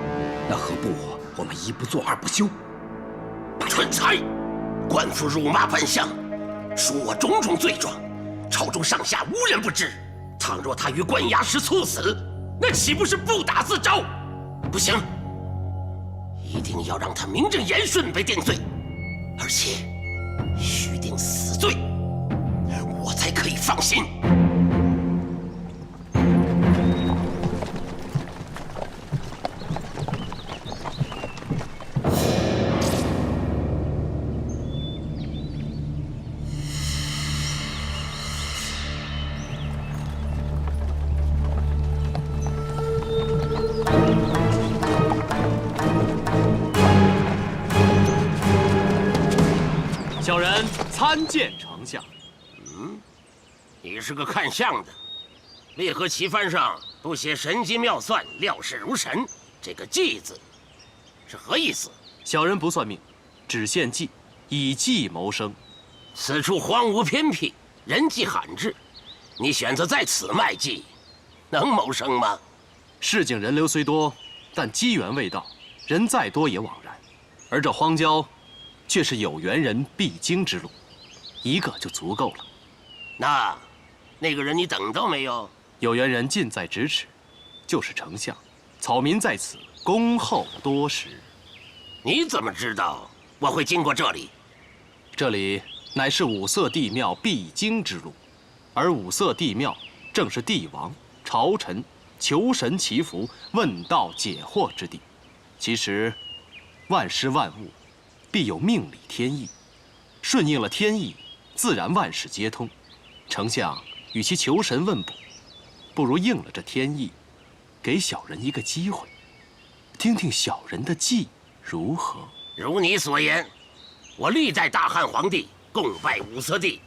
那何不我们一不做二不休？蠢材！官府辱骂本相，说我种种罪状，朝中上下无人不知。倘若他于关押时猝死，那岂不是不打自招？不行，一定要让他名正言顺被定罪，而且须定死罪，我才可以放心。小人参见丞相。你是个看相的，为何旗幡上不写神机妙算、料事如神？这个“计”字是何意思？小人不算命，只献计，以计谋生。此处荒芜偏僻，人迹罕至，你选择在此卖计，能谋生吗？市井人流虽多，但机缘未到，人再多也枉然。而这荒郊，却是有缘人必经之路，一个就足够了。那个人你等到没有？有缘人近在咫尺，就是丞相。草民在此恭候多时。你怎么知道我会经过这里？这里乃是五色帝庙必经之路，而五色帝庙正是帝王、朝臣求神祈福、问道解惑之地。其实，万事万物必有命理天意，顺应了天意，自然万事皆通。丞相与其求神问卜，不如应了这天意，给小人一个机会，听听小人的计如何？如你所言，我历代大汉皇帝共拜五色帝，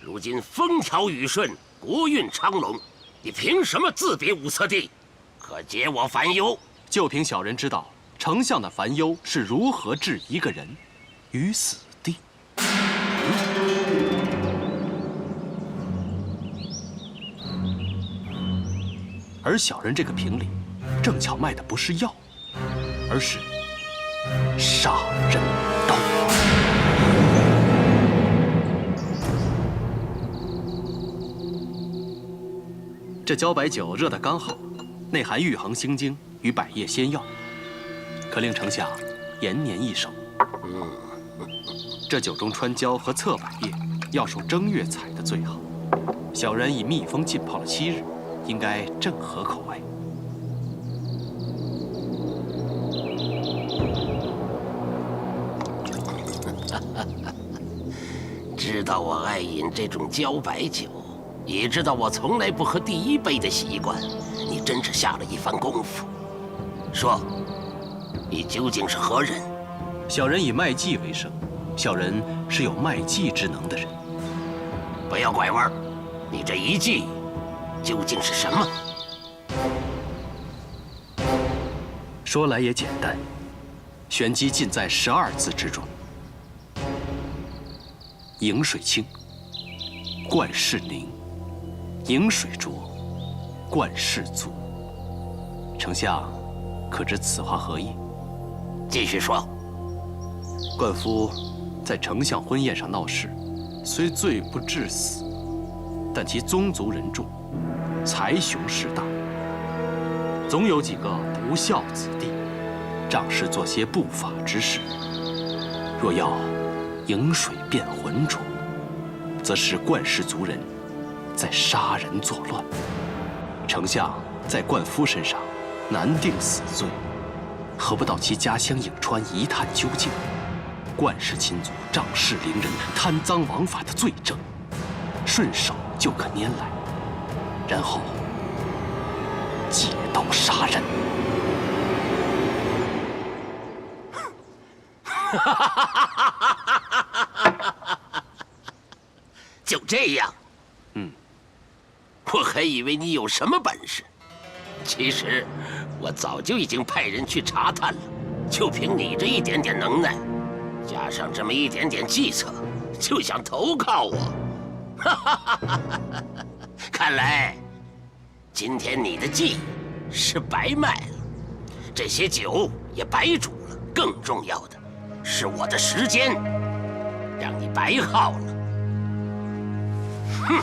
如今风调雨顺，国运昌隆，你凭什么自别五色帝？可解我烦忧。就凭小人知道丞相的烦忧是如何置一个人于死地。而小人这个瓶里，正巧卖的不是药，而是杀人刀。这茭白酒热得刚好，内含玉衡心经与百叶仙药，可令丞相延年益寿。这酒中穿椒和侧百叶，要数正月采的最好。小人以蜜蜂浸泡了7日，应该正合口味。知道我爱饮这种茭白酒，也知道我从来不喝第一杯的习惯，你真是下了一番功夫。说，你究竟是何人？小人以卖技为生，小人是有卖技之能的人。不要拐弯，你这一计究竟是什么？说来也简单，玄机尽在12字之中：饮水清，灌室凝；饮水浊，灌室足。丞相，可知此话何意？继续说。冠夫在丞相婚宴上闹事，虽罪不至死，但其宗族人众，财雄势大，总有几个不孝子弟，仗势做些不法之事。若要饮水变浑浊，则是冠氏族人在杀人作乱。丞相在冠夫身上难定死罪，何不到其家乡颍川一探究竟？冠氏亲族仗势凌人、贪赃枉法的罪证，顺手就可拈来，然后借刀杀人。就这样，我还以为你有什么本事，其实我早就已经派人去查探了。就凭你这一点点能耐，加上这么一点点计策，就想投靠我？看来今天你的计是白卖了，这些酒也白煮了。更重要的是，我的时间让你白耗了。哼！